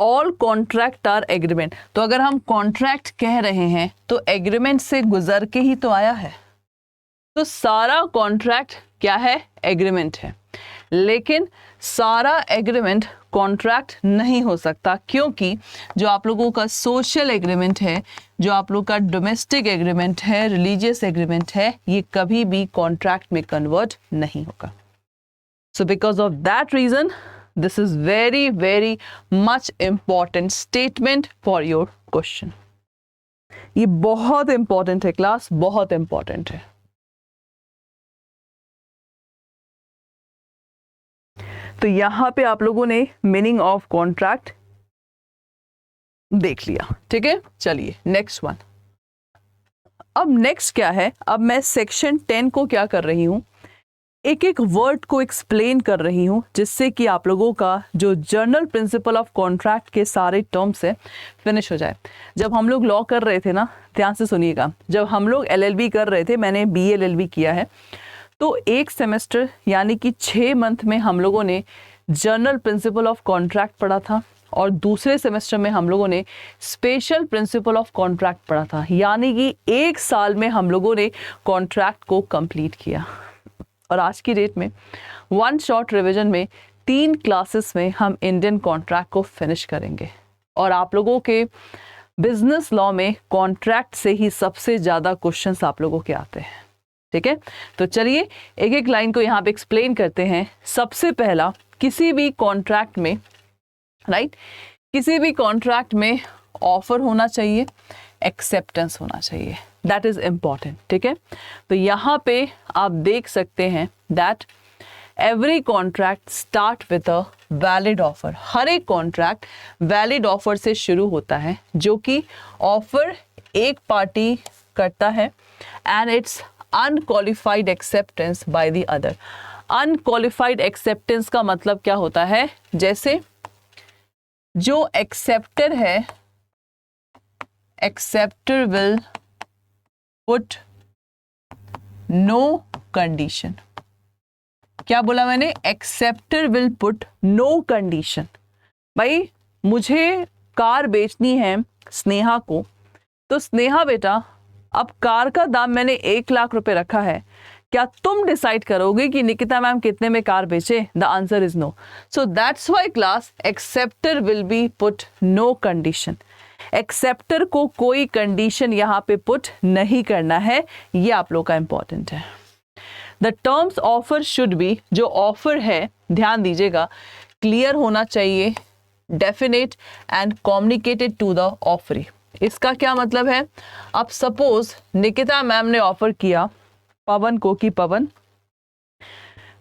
ऑल कॉन्ट्रैक्ट आर एग्रीमेंट, तो अगर हम कॉन्ट्रैक्ट कह रहे हैं तो एग्रीमेंट से गुजर के ही तो आया है। तो सारा कॉन्ट्रैक्ट क्या है? एग्रीमेंट है। लेकिन सारा एग्रीमेंट कॉन्ट्रैक्ट नहीं हो सकता, क्योंकि जो आप लोगों का सोशल एग्रीमेंट है, जो आप लोगों का डोमेस्टिक एग्रीमेंट है, रिलीजियस एग्रीमेंट है, ये कभी भी कॉन्ट्रैक्ट में कन्वर्ट नहीं होगा। So because of that reason, this is very, very much important statement for your question. ये बहुत important है क्लास, बहुत important है। तो यहाँ पे आप लोगों ने मीनिंग ऑफ कॉन्ट्रैक्ट देख लिया। ठीक है, चलिए नेक्स्ट वन। अब नेक्स्ट क्या है? अब मैं सेक्शन 10 को क्या कर रही हूँ, एक एक वर्ड को एक्सप्लेन कर रही हूँ, जिससे कि आप लोगों का जो जनरल प्रिंसिपल ऑफ कॉन्ट्रैक्ट के सारे टर्म्स है फिनिश हो जाए। जब हम लोग लॉ कर रहे थे ना, ध्यान से सुनिएगा, जब हम लोग LLB कर रहे थे, मैंने BLLB किया है, तो एक सेमेस्टर यानी कि 6 मंथ में हम लोगों ने जनरल प्रिंसिपल ऑफ कॉन्ट्रैक्ट पढ़ा था और दूसरे सेमेस्टर में हम लोगों ने स्पेशल प्रिंसिपल ऑफ कॉन्ट्रैक्ट पढ़ा था, यानी कि 1 साल में हम लोगों ने कॉन्ट्रैक्ट को कंप्लीट किया। और आज की डेट में वन शॉर्ट रिवीजन में 3 क्लासेस में हम इंडियन कॉन्ट्रैक्ट को फिनिश करेंगे। और आप लोगों के बिजनेस लॉ में कॉन्ट्रैक्ट से ही सबसे ज़्यादा क्वेश्चंस आप लोगों के आते हैं, ठीक है। तो चलिए एक एक लाइन को यहाँ पे एक्सप्लेन करते हैं। सबसे पहला, किसी भी कॉन्ट्रैक्ट में राइट, किसी भी कॉन्ट्रैक्ट में ऑफर होना चाहिए, एक्सेप्टेंस होना चाहिए, दैट इज इम्पॉर्टेंट, ठीक है। तो यहाँ पे आप देख सकते हैं that every contract start with a valid offer. हर एक कॉन्ट्रैक्ट वैलिड ऑफर से शुरू होता है, जो कि ऑफर एक पार्टी करता है and it's unqualified acceptance by the other. Unqualified acceptance का मतलब क्या होता है? जैसे जो एक्सेप्टर है, acceptor will put no condition. क्या बोला मैंने? Acceptor will put no condition. भाई मुझे कार बेचनी है स्नेहा को, तो स्नेहा बेटा अब कार का दाम मैंने 1 लाख रुपए रखा है, क्या तुम डिसाइड करोगे कि निकिता मैम कितने में कार बेचे? The answer is no. So that's why class acceptor will be put no condition. Acceptor को कोई कंडीशन यहाँ पे पुट नहीं करना है, ये आप लोग का इंपॉर्टेंट है। The terms offer should be, जो ऑफर है ध्यान दीजिएगा, क्लियर होना चाहिए, definite and communicated to the offeree. इसका क्या मतलब है? अब सपोज निकिता मैम ने ऑफर किया पवन को कि पवन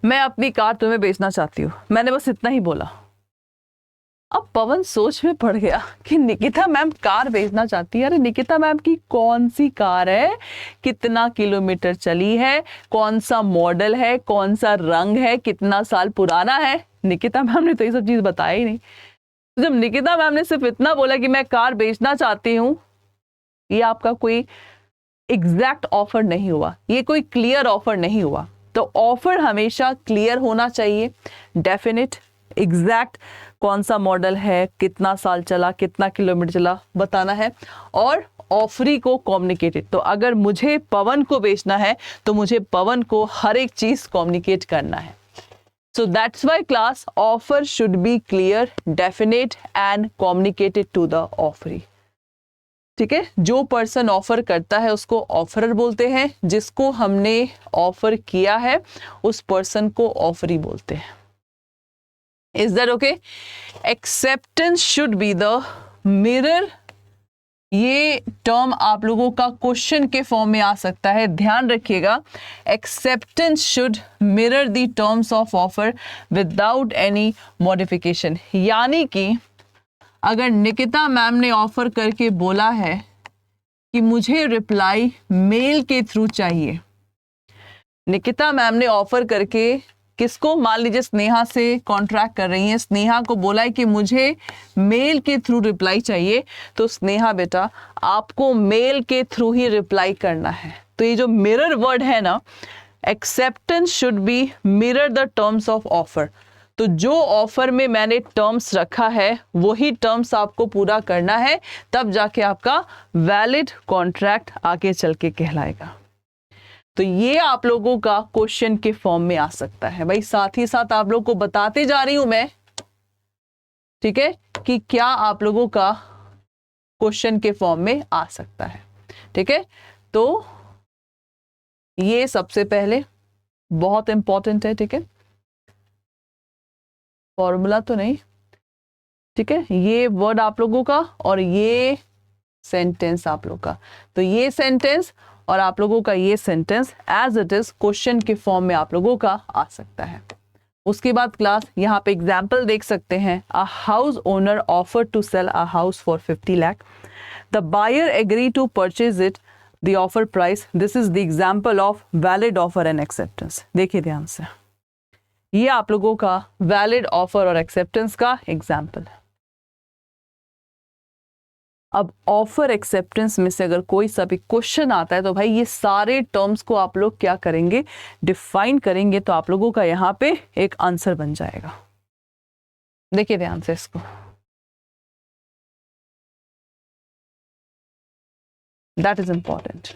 मैं अपनी कार तुम्हें बेचना चाहती हूँ, मैंने बस इतना ही बोला। अब पवन सोच में पड़ गया कि निकिता मैम कार बेचना चाहती है, अरे निकिता मैम की कौन सी कार है, कितना किलोमीटर चली है, कौन सा मॉडल है, कौन सा रंग है, कितना साल पुराना है? निकिता मैम ने तो ये सब चीज बताया ही नहीं। तो जब निकिता मैम ने सिर्फ इतना बोला कि मैं कार बेचना चाहती हूँ, ये आपका कोई एग्जैक्ट ऑफर नहीं हुआ, ये कोई क्लियर ऑफर नहीं हुआ। तो ऑफर हमेशा क्लियर होना चाहिए, डेफिनेट, एग्जैक्ट, कौन सा मॉडल है, कितना साल चला, कितना किलोमीटर चला बताना है, और ऑफरी को कम्युनिकेटेड। तो अगर मुझे पवन को बेचना है तो मुझे पवन को हर एक चीज कम्युनिकेट करना है। So that's why class offer should be clear, definite and communicated to the offeree, ठीक है। जो पर्सन ऑफर करता है उसको ऑफरर बोलते हैं, जिसको हमने ऑफर किया है उस पर्सन को ऑफरी बोलते हैं। Is that okay? Acceptance should be the mirror. ये टर्म आप लोगों का क्वेश्चन के फॉर्म में आ सकता है, ध्यान रखिएगा। Acceptance should mirror the terms of offer without any modification. यानी कि अगर निकिता मैम ने ऑफर करके बोला है कि मुझे रिप्लाई मेल के थ्रू चाहिए, निकिता मैम ने ऑफर करके किसको, मान लीजिए स्नेहा से कॉन्ट्रैक्ट कर रही हैं, स्नेहा को बोला है कि मुझे मेल के थ्रू रिप्लाई चाहिए, तो स्नेहा बेटा आपको मेल के थ्रू ही रिप्लाई करना है। तो ये जो मिरर वर्ड है ना, acceptance should be mirror the terms of offer. तो जो ऑफर में मैंने टर्म्स रखा है वही टर्म्स आपको पूरा करना है, तब जाके आपका वैलिड कॉन्ट्रैक्ट आगे चल के कहलाएगा। तो ये आप लोगों का क्वेश्चन के फॉर्म में आ सकता है। भाई साथ ही साथ आप लोगों को बताते जा रही हूं मैं, ठीक है, कि क्या आप लोगों का क्वेश्चन के फॉर्म में आ सकता है, ठीक है। तो ये सबसे पहले बहुत इंपॉर्टेंट है, ठीक है, फॉर्मूला तो नहीं, ठीक है, ये वर्ड आप लोगों का और ये सेंटेंस आप लोगों का। तो ये सेंटेंस और आप लोगों का ये sentence as it is question के फॉर्म में आप लोगों का आ सकता है। उसके बाद क्लास यहाँ पे एग्जाम्पल देख सकते हैं। A house owner offer to sell a house for 50 lakh, the buyer agree to purchase it, the offer price, this is the example of valid offer and acceptance. देखिए ध्यान से, ये आप लोगों का वैलिड ऑफर और एक्सेप्टेंस का एग्जाम्पल है। अब ऑफर एक्सेप्टेंस में से अगर कोई सा भी क्वेश्चन आता है तो भाई ये सारे टर्म्स को आप लोग क्या करेंगे, डिफाइन करेंगे, तो आप लोगों का यहाँ पे एक आंसर बन जाएगा। देखिए ध्यान से इसको, that is important.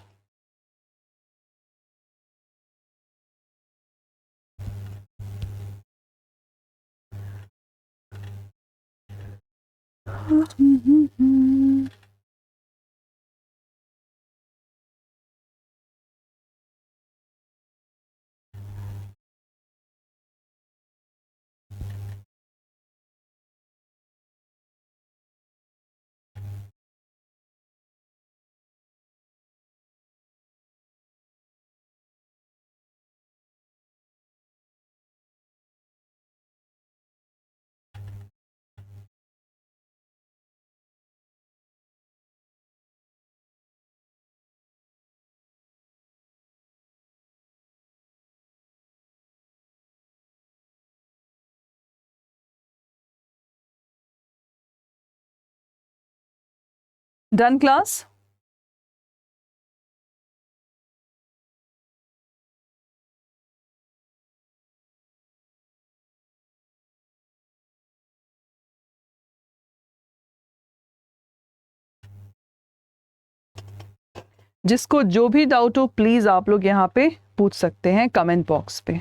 Done class? जिसको जो भी डाउट हो प्लीज आप लोग यहाँ पे पूछ सकते हैं कमेंट बॉक्स पे।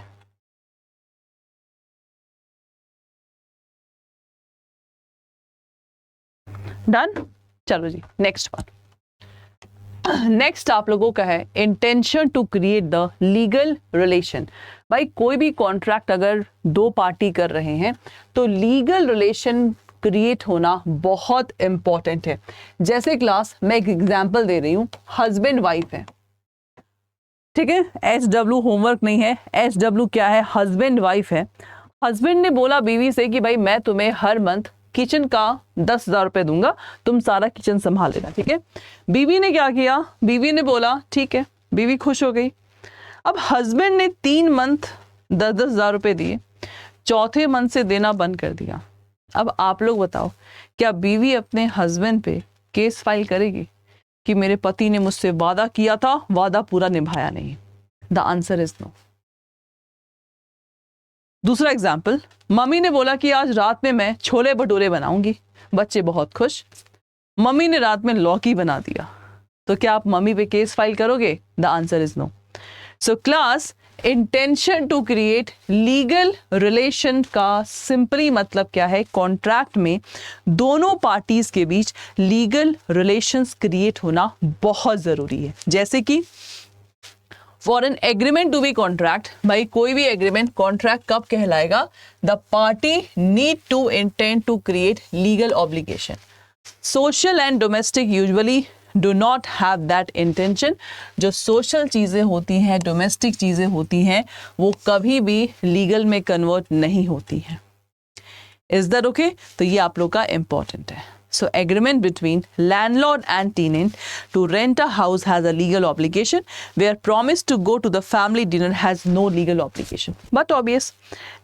डन? चलो जी नेक्स्ट वन। नेक्स्ट आप लोगों का है intention to create the legal relation. भाई कोई भी कॉन्ट्रैक्ट अगर दो पार्टी कर रहे हैं तो लीगल रिलेशन क्रिएट होना बहुत इंपॉर्टेंट है। जैसे क्लास मैं एक एग्जांपल दे रही हूँ, हस्बैंड वाइफ है, ठीक है, SW होमवर्क नहीं है, SW क्या है, हस्बैंड वाइफ है। हस्बैंड ने बोला बीवी से कि भाई मैं तुम्हें हर मंथ किचन का 10,000 रुपये दूंगा, तुम सारा किचन संभाल लेना, ठीक है। बीवी ने क्या किया, बीवी ने बोला ठीक है, बीवी खुश हो गई। अब हस्बैंड ने 3 मंथ 10,000 रुपये दिए, चौथे मंथ से देना बंद कर दिया। अब आप लोग बताओ क्या बीवी अपने हस्बैंड पे केस फाइल करेगी कि मेरे पति ने मुझसे वादा किया था, वादा पूरा निभाया नहीं? The answer is no. दूसरा एग्जाम्पल, मम्मी ने बोला कि आज रात में मैं छोले भटूरे बनाऊंगी, बच्चे बहुत खुश, मम्मी ने रात में लौकी बना दिया, तो क्या आप मम्मी पे केस फाइल करोगे? The answer is no. So class, intention to create legal relation का सिंपली मतलब क्या है, कॉन्ट्रैक्ट में दोनों पार्टीज के बीच लीगल रिलेशंस क्रिएट होना बहुत जरूरी है। जैसे कि for an agreement to be contract, भाई कोई भी एग्रीमेंट कॉन्ट्रैक्ट कब कहलाएगा? The party need to intend to create legal obligation. Social and domestic usually do not have that intention. जो सोशल चीज़ें होती हैं, डोमेस्टिक चीज़ें होती हैं, वो कभी भी लीगल में कन्वर्ट नहीं होती हैं। Is that okay? तो ये आप लोग का इंपॉर्टेंट है। So agreement between landlord and tenant to rent a house has a legal obligation, where promise to go to the family dinner has no legal obligation. But obvious,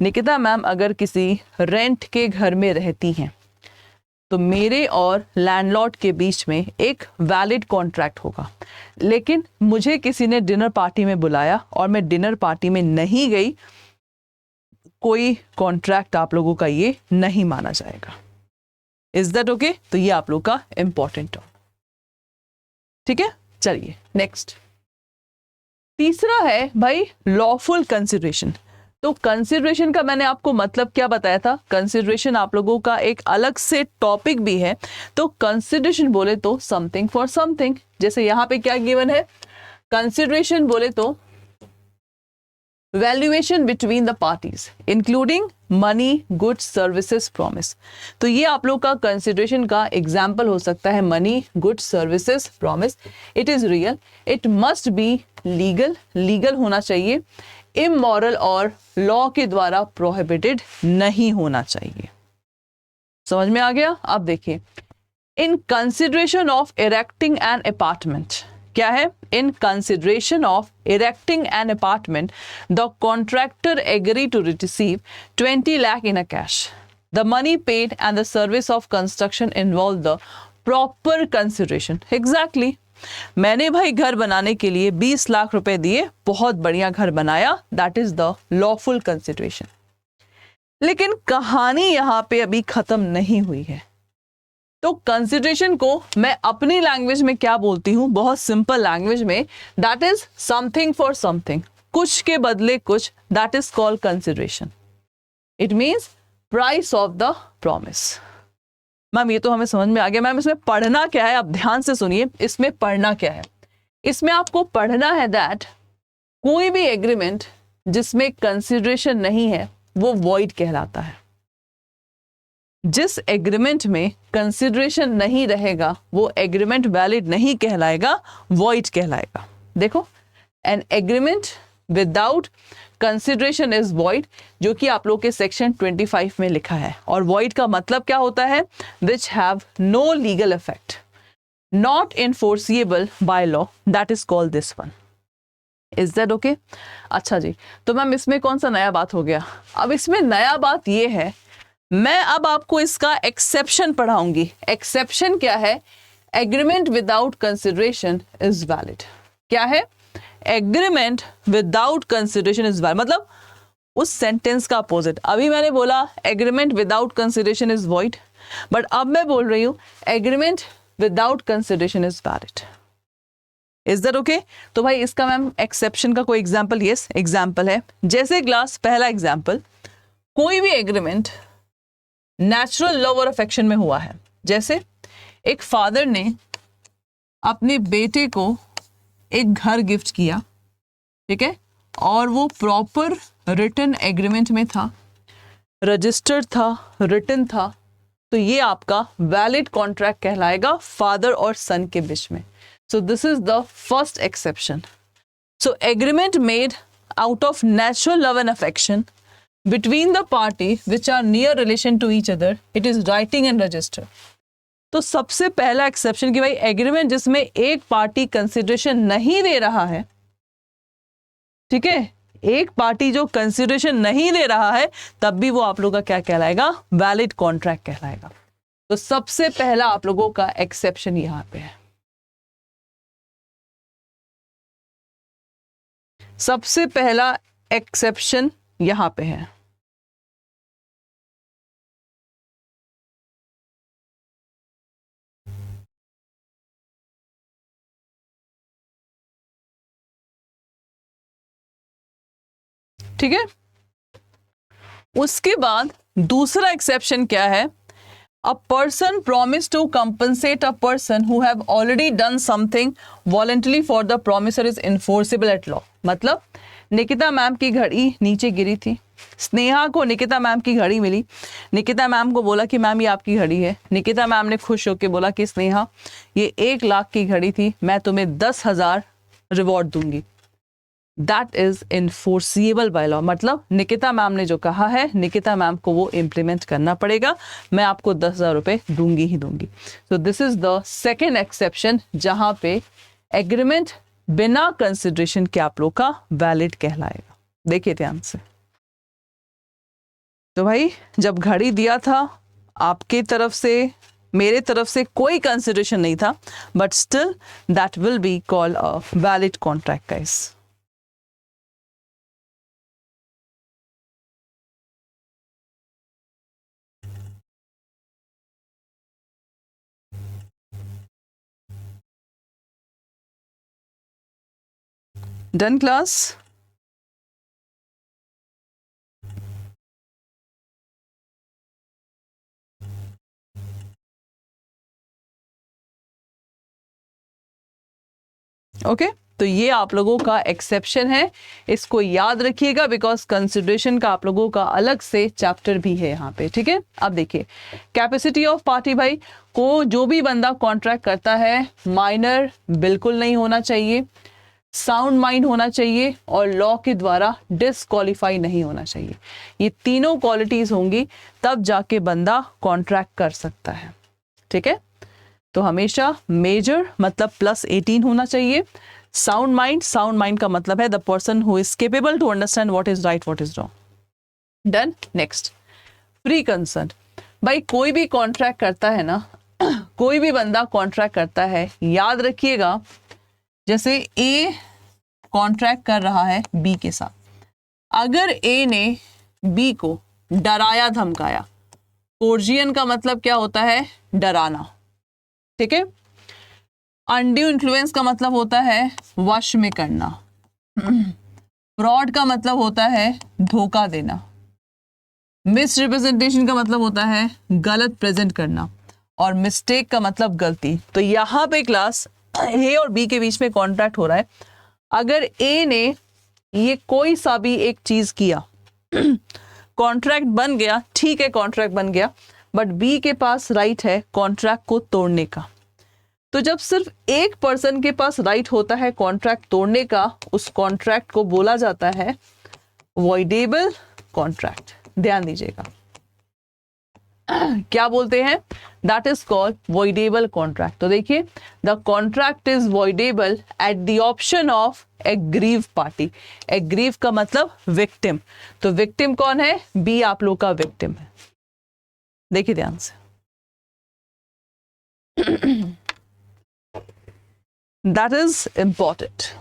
Nikita ma'am अगर किसी rent के घर में रहती हैं तो मेरे और लैंडलॉर्ड के बीच में एक वैलिड कॉन्ट्रैक्ट होगा, लेकिन मुझे किसी ने डिनर पार्टी में बुलाया और मैं डिनर पार्टी में नहीं गई, कोई कॉन्ट्रैक्ट आप लोगों का ये नहीं माना जाएगा। Is that okay? तो ये आप लोग का इंपॉर्टेंट टर्म, ठीक है। चलिए नेक्स्ट, तीसरा है भाई लॉफुल कंसिडरेशन। तो कंसिडरेशन का मैंने आपको मतलब क्या बताया था, कंसिडरेशन आप लोगों का एक अलग से टॉपिक भी है। तो कंसिडरेशन बोले तो समथिंग फॉर समथिंग, जैसे यहाँ पे क्या गिवन है, कंसिडरेशन बोले तो valuation between the parties including money, goods, services, promise. तो ये आप लोग का कंसिडरेशन का एग्जाम्पल हो सकता है money, goods, services, promise. It is real, it must be legal, legal होना चाहिए, इमोरल और लॉ के द्वारा प्रोहिबिटेड नहीं होना चाहिए। समझ में आ गया? अब देखिए, in consideration of erecting an apartment, क्या है, in consideration of erecting an apartment the contractor agree to receive 20 lakh in a cash, the money paid and the service of construction involve the proper consideration. Exactly, मैंने भाई घर बनाने के लिए 20 लाख रुपए दिए, बहुत बढ़िया घर बनाया, that is the lawful consideration. लेकिन कहानी यहां पे अभी खत्म नहीं हुई है। तो कंसिडरेशन को मैं अपनी लैंग्वेज में क्या बोलती हूं, बहुत सिंपल लैंग्वेज में, that is something for something, कुछ के बदले कुछ, that is called consideration. It means price of the promise. Ma'am ये तो हमें समझ में आ गया, मैम इसमें पढ़ना क्या है, आप ध्यान से सुनिए, इसमें पढ़ना क्या है। इसमें आपको पढ़ना है दैट कोई भी एग्रीमेंट जिसमें कंसिडरेशन नहीं है वो वॉइड कहलाता है। जिस एग्रीमेंट में कंसिडरेशन नहीं रहेगा वो एग्रीमेंट वैलिड नहीं कहलाएगा, वॉइड कहलाएगा। देखो, an agreement without consideration is void, जो कि आप लोग के सेक्शन 25 में लिखा है। और वॉइड का मतलब क्या होता है, which have no legal effect, not enforceable by law, that is called this one. Is that okay? अच्छा जी, तो मैम इसमें कौन सा नया बात हो गया? अब इसमें नया बात ये है, मैं अब आपको इसका एक्सेप्शन पढ़ाऊंगी। एक्सेप्शन क्या है? Agreement without consideration is valid. क्या है? Agreement without consideration is valid, मतलब उस सेंटेंस का अपोजिट। अभी मैंने बोला agreement without consideration is void, but अब मैं बोल रही हूं agreement without consideration is valid. Is that okay? तो भाई इसका मैम एक्सेप्शन का कोई एग्जाम्पल? यस, एग्जाम्पल है जैसे क्लास, पहला एग्जाम्पल, कोई भी एग्रीमेंट नेचुरल लव और अफेक्शन में हुआ है। जैसे एक फादर ने अपने बेटे को एक घर गिफ्ट किया, ठीक है, और वो प्रॉपर रिटन एग्रीमेंट में था, रजिस्टर्ड था, रिटन था, तो ये आपका वैलिड कॉन्ट्रैक्ट कहलाएगा फादर और सन के बीच में। So this is the first exception. So agreement made out of natural love and affection between the party which are near relation to each other, it is writing and register। तो सबसे पहला exception कि भाई agreement जिसमें एक party consideration नहीं दे रहा है, ठीक है, एक पार्टी जो कंसिडरेशन नहीं दे रहा है, तब भी वो आप लोगों का क्या कहलाएगा? वैलिड कॉन्ट्रैक्ट कहलाएगा। तो सबसे पहला आप लोगों का एक्सेप्शन यहां पे है। सबसे पहला एक्सेप्शन यहां पे है। ठीक है, उसके बाद दूसरा एक्सेप्शन क्या है? A person promise to compensate a person who have already done something voluntary for the promisor is enforceable at law. मतलब निकिता मैम की घड़ी नीचे गिरी थी, स्नेहा को निकिता मैम की घड़ी मिली, निकिता मैम को बोला कि मैम ये आपकी घड़ी है, निकिता मैम ने खुश होकर बोला कि स्नेहा ये 1 लाख की घड़ी थी, मैं तुम्हें 10,000 रिवॉर्ड दूंगी। That is enforceable by law, मतलब निकिता मैम ने जो कहा है, निकिता मैम को वो इम्प्लीमेंट करना पड़ेगा, मैं आपको 10,000 रुपये दूंगी ही दूंगी। So this is the second exception जहां पे एग्रीमेंट बिना कंसिडरेशन के आप लोग का वैलिड कहलाएगा। देखिए ध्यान से, तो भाई जब घड़ी दिया था आपके तरफ से, मेरे तरफ से कोई कंसिडरेशन नहीं था, but still that will be called a valid contract guys. Done class? Okay, तो ये आप लोगों का एक्सेप्शन है, इसको याद रखिएगा, बिकॉज कंसिडरेशन का आप लोगों का अलग से चैप्टर भी है यहाँ पे। ठीक है, अब देखिए कैपेसिटी ऑफ पार्टी, भाई को जो भी बंदा कॉन्ट्रैक्ट करता है, माइनर बिल्कुल नहीं होना चाहिए, साउंड माइंड होना चाहिए, और लॉ के द्वारा डिसक्वालीफाई नहीं होना चाहिए। ये तीनों क्वालिटीज होंगी तब जाके बंदा कॉन्ट्रैक्ट कर सकता है। ठीक है, तो हमेशा मेजर मतलब +18 होना चाहिए, साउंड माइंड का मतलब है the person who is capable to understand what is right what is wrong. Done. Next, free concern, भाई कोई भी कॉन्ट्रैक्ट करता है ना, कोई भी बंदा कॉन्ट्रैक्ट करता है, याद रखिएगा, जैसे ए कॉन्ट्रैक्ट कर रहा है बी के साथ, अगर ए ने बी को डराया धमकाया, कोर्जियन का मतलब क्या होता है? डराना, ठीक है। अनड्यू इन्फ्लुएंस का मतलब होता है वश में करना। फ्रॉड का मतलब होता है धोखा देना। मिस रिप्रेजेंटेशन का मतलब होता है गलत प्रेजेंट करना, और मिस्टेक का मतलब गलती। तो यहाँ पे क्लास ए और बी के बीच में कॉन्ट्रैक्ट हो रहा है। अगर ए ने ये कोई सा भी एक चीज किया, कॉन्ट्रैक्ट बन गया, ठीक है, कॉन्ट्रैक्ट बन गया, बट बी के पास राइट है कॉन्ट्रैक्ट को तोड़ने का। तो जब सिर्फ एक पर्सन के पास राइट होता है कॉन्ट्रैक्ट तोड़ने का, उस कॉन्ट्रैक्ट को बोला जाता है वॉइडेबल कॉन्ट्रैक्ट। ध्यान दीजिएगा, क्या बोलते हैं? That is called voidable contract. तो देखिए, the contract is voidable at the option of aggrieve party. Aggrieve का मतलब विक्टिम। तो विक्टिम कौन है? बी आप लोग का विक्टिम है। देखिए ध्यान से, that is important.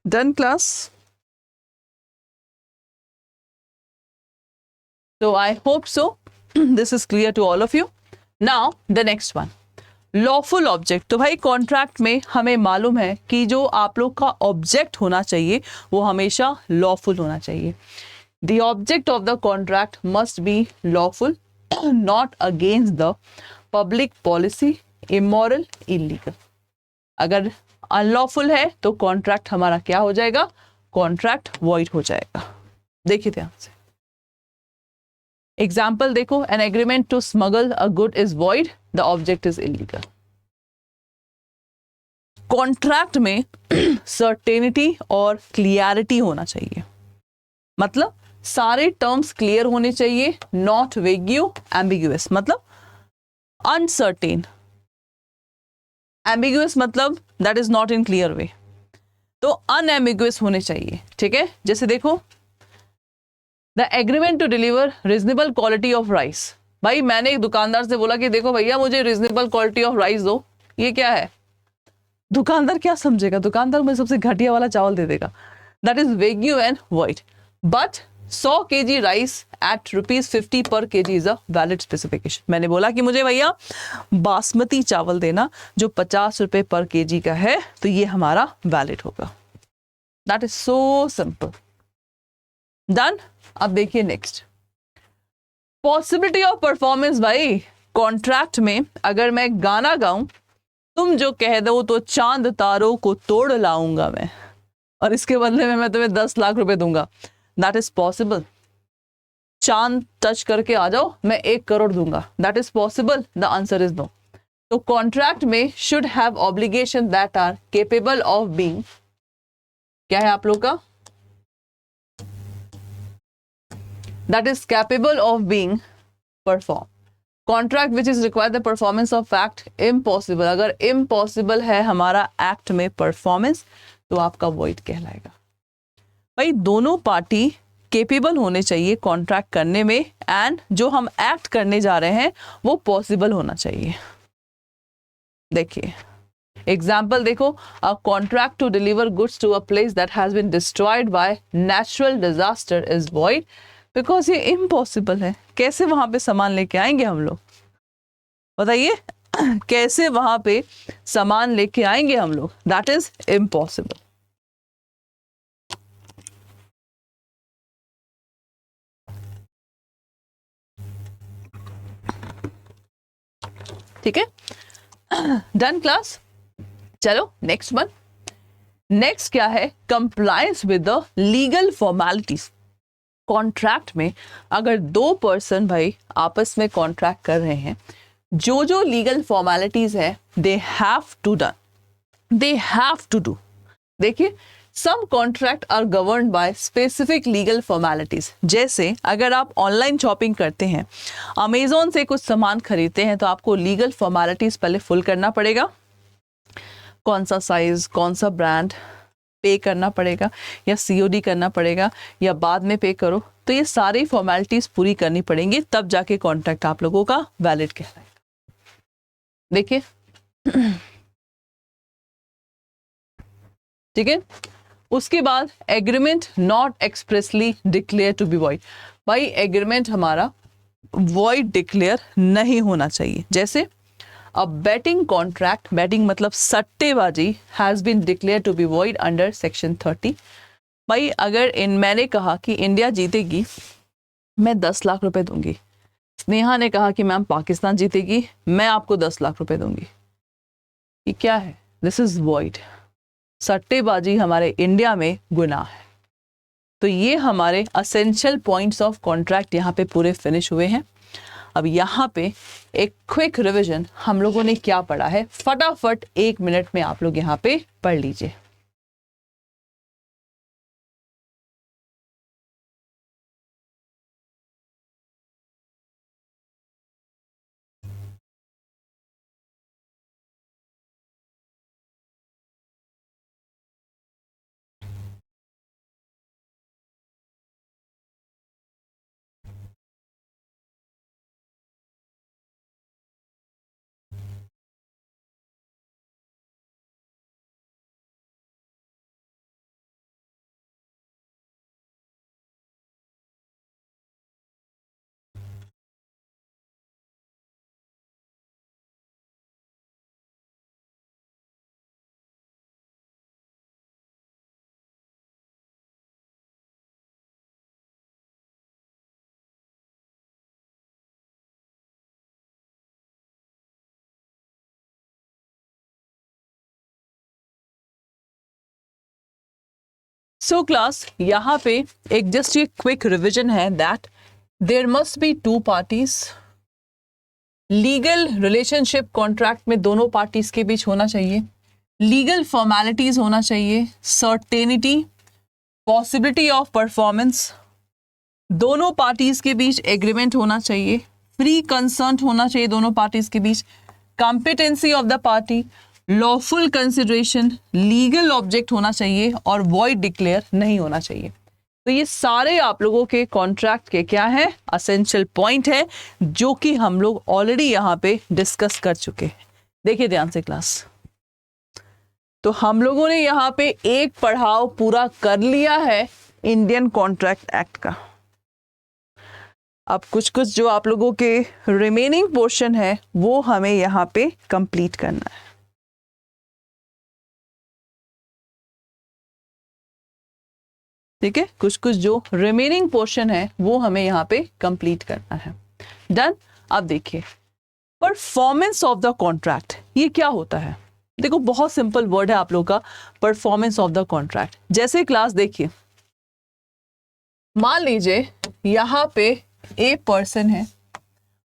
Done, class? So I hope so. This is clear to all of you. Now the next one, lawful object. तो भाई कॉन्ट्रैक्ट में हमें मालूम है कि जो आप लोग का ऑब्जेक्ट होना चाहिए वो हमेशा लॉफुल होना चाहिए। The object of the contract must be lawful, not against the public policy, immoral, illegal. अगर अनलॉफुल है तो कॉन्ट्रैक्ट हमारा क्या हो जाएगा? कॉन्ट्रैक्ट वॉइड हो जाएगा। देखिए ध्यान से, एग्जाम्पल देखो, an agreement to smuggle a good is void, the object is illegal. Contract में सर्टेनिटी और क्लियरिटी होना चाहिए, मतलब सारे टर्म्स क्लियर होने चाहिए, नॉट वेग्यू एम्बिगुअस, मतलब अनसर्टेन। एम्बिगुअस मतलब that is not in clear way, तो अनएम्बिगुअस होने चाहिए, ठीक है। जैसे देखो, the agreement to deliver reasonable quality of rice. भाई मैंने एक दुकानदार से बोला कि देखो भैया मुझे रीजनेबल क्वालिटी ऑफ राइस दो, ये क्या है? दुकानदार क्या समझेगा? दुकानदार मुझे सबसे घटिया वाला चावल दे देगा। That is vague and void. But 100 kg rice at ₹50 per kg is a valid specification. मैंने बोला कि मुझे भैया बासमती चावल देना जो 50 रुपए पर kg का है, तो ये हमारा वैलिड होगा। That is so simple. Done. अब देखिए नेक्स्ट, पॉसिबिलिटी ऑफ परफॉर्मेंस। भाई कॉन्ट्रैक्ट में अगर मैं गाना गाऊं, तुम जो कह दो तो चांद तारों को तोड़ लाऊंगा मैं, और इसके बदले में मैं तुम्हें 10 लाख रुपए दूंगा, दैट इज पॉसिबल। चांद टच करके आ जाओ, मैं 1 करोड़ दूंगा, that is possible? The answer is no. तो कॉन्ट्रैक्ट में should have obligation that are capable of being, क्या है आप लोग का? That is capable of being perform. Contract which is require the performance of act impossible. अगर impossible है हमारा एक्ट में परफॉर्मेंस, तो आपका वॉइड कहलाएगा। भाई दोनों पार्टी केपेबल होने चाहिए कॉन्ट्रैक्ट करने में, एंड जो हम एक्ट करने जा रहे हैं वो पॉसिबल होना चाहिए। देखिए एग्जाम्पल देखो, a contract to deliver goods to a place that has been destroyed by natural disaster is void, because ये इम्पॉसिबल है। कैसे वहां पे सामान लेके आएंगे हम लोग? बताइए कैसे वहां पे सामान लेके आएंगे हम लोग? That is impossible. ठीक है, डन क्लास। चलो नेक्स्ट वन। नेक्स्ट क्या है? Compliance with the legal formalities. Contract में अगर 2 पर्सन भाई आपस में कॉन्ट्रैक्ट कर रहे हैं, जो जो लीगल फॉर्मेलिटीज है they have to done, they have to do. देखिए some contract are governed by specific legal formalities. जैसे अगर आप ऑनलाइन शॉपिंग करते हैं, अमेजोन से कुछ सामान खरीदते हैं, तो आपको लीगल फॉर्मेलिटीज पहले फुल करना पड़ेगा। कौन सा साइज, कौन सा ब्रांड, पे करना पड़ेगा या सीओडी करना पड़ेगा या बाद में पे करो, तो ये सारी फॉर्मेलिटीज पूरी करनी पड़ेंगी, तब जाके कॉन्ट्रैक्ट आप लोगों का वैलिड कहलाएगा। देखिए ठीक है। उसके बाद agreement not expressly declare to be void. भाई एग्रीमेंट हमारा वॉइड डिक्लेयर नहीं होना चाहिए। जैसे अ बेटिंग कॉन्ट्रैक्ट, बेटिंग मतलब सट्टेबाजी, has been declare to be void under section 30। भाई अगर मैंने कहा कि इंडिया जीतेगी, मैं 10 लाख रुपए दूंगी, स्नेहा ने कहा कि मैम पाकिस्तान जीतेगी, मैं आपको 10 लाख रुपए दूंगी, ये क्या है? This is void. सट्टेबाजी हमारे इंडिया में गुनाह है। तो ये हमारे असेंशियल पॉइंट्स ऑफ कॉन्ट्रैक्ट यहाँ पे पूरे फिनिश हुए हैं। अब यहाँ पे एक क्विक रिवीजन हम लोगों ने क्या पढ़ा है, फटाफट 1 मिनट में आप लोग यहाँ पे पढ़ लीजिए। सो क्लास यहाँ पे एक जस्ट ये क्विक रिवीजन है that there must be 2 parties. Legal relationship contract में दोनों पार्टीज के बीच होना चाहिए। लीगल फॉर्मेलिटीज होना चाहिए। सर्टेनिटी, पॉसिबिलिटी ऑफ परफॉर्मेंस, दोनों पार्टीज के बीच एग्रीमेंट होना चाहिए। फ्री कंसर्न होना चाहिए दोनों पार्टीज के बीच। Competency of the party, lawful consideration, legal object होना चाहिए और वॉइड डिक्लेयर नहीं होना चाहिए। तो ये सारे आप लोगों के कॉन्ट्रैक्ट के क्या है, असेंशियल पॉइंट है, जो कि हम लोग ऑलरेडी यहाँ पे डिस्कस कर चुके हैं। देखिए ध्यान से क्लास, तो हम लोगों ने यहाँ पे एक पढ़ाव पूरा कर लिया है इंडियन कॉन्ट्रैक्ट एक्ट का। अब कुछ कुछ जो आप लोगों के रिमेनिंग पोर्शन है वो हमें यहाँ पे कंप्लीट करना है। ठीक है, कुछ कुछ जो रिमेनिंग पोर्शन है वो हमें यहाँ पे कंप्लीट करना है। डन। अब देखिए परफॉर्मेंस ऑफ द कॉन्ट्रैक्ट, ये क्या होता है? देखो बहुत सिंपल वर्ड है आप लोगों का, परफॉर्मेंस ऑफ द कॉन्ट्रैक्ट। जैसे क्लास देखिए, मान लीजिए यहाँ पे ए पर्सन है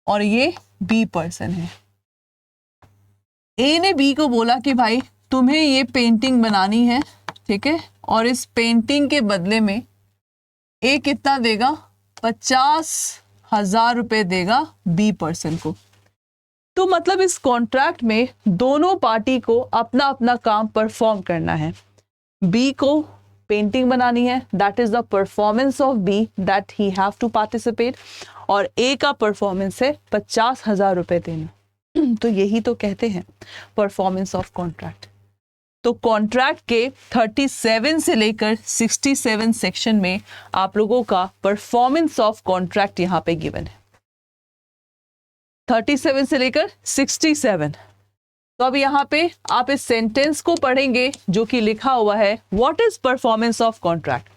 और ये बी पर्सन है। ए ने बी को बोला कि भाई तुम्हें ये पेंटिंग बनानी है, ठीक है, और इस पेंटिंग के बदले में ए कितना देगा, 50,000 रुपए देगा बी पर्सन को। तो मतलब इस कॉन्ट्रैक्ट में दोनों पार्टी को अपना अपना काम परफॉर्म करना है। बी को पेंटिंग बनानी है, that is the performance of B that he have to participate, और ए का परफॉर्मेंस है 50,000 रुपए देना। तो यही तो कहते हैं परफॉर्मेंस ऑफ कॉन्ट्रैक्ट। तो कॉन्ट्रैक्ट के 37 से लेकर 67 सेक्शन में आप लोगों का परफॉर्मेंस ऑफ कॉन्ट्रैक्ट यहाँ पे गिवन है, 37 से लेकर 67। तो अब यहाँ पे आप इस सेंटेंस को पढ़ेंगे जो कि लिखा हुआ है, what is performance of contract?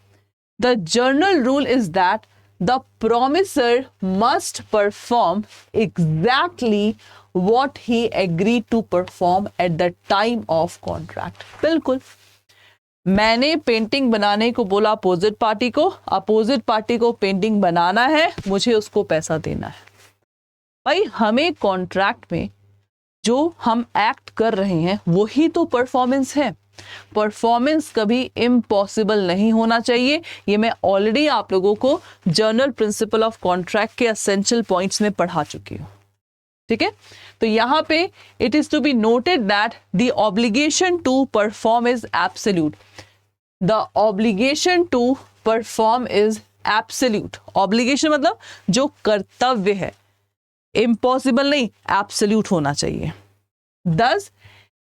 The general rule is that the promisor must perform exactly what he agreed to perform at the time of contract। बिल्कुल, मैंने पेंटिंग बनाने को बोला अपोजिट पार्टी को, अपोजिट पार्टी को पेंटिंग बनाना है, मुझे उसको पैसा देना है। भाई हमें कॉन्ट्रैक्ट में जो हम एक्ट कर रहे हैं वही तो परफॉर्मेंस है। परफॉर्मेंस कभी इम्पॉसिबल नहीं होना चाहिए। ये मैं ऑलरेडी आप लोगों को जनरल प्रिंसिपल ऑफ कॉन्ट्रैक्ट के एसेंशियल पॉइंट्स में पढ़ा चुकी हूँ, ठीक है। तो यहाँ पे it is to be noted that the obligation to perform is absolute. The obligation to perform is absolute. Obligation मतलब जो कर्तव्य है, इम्पॉसिबल नहीं, एब्सोल्यूट होना चाहिए। Thus,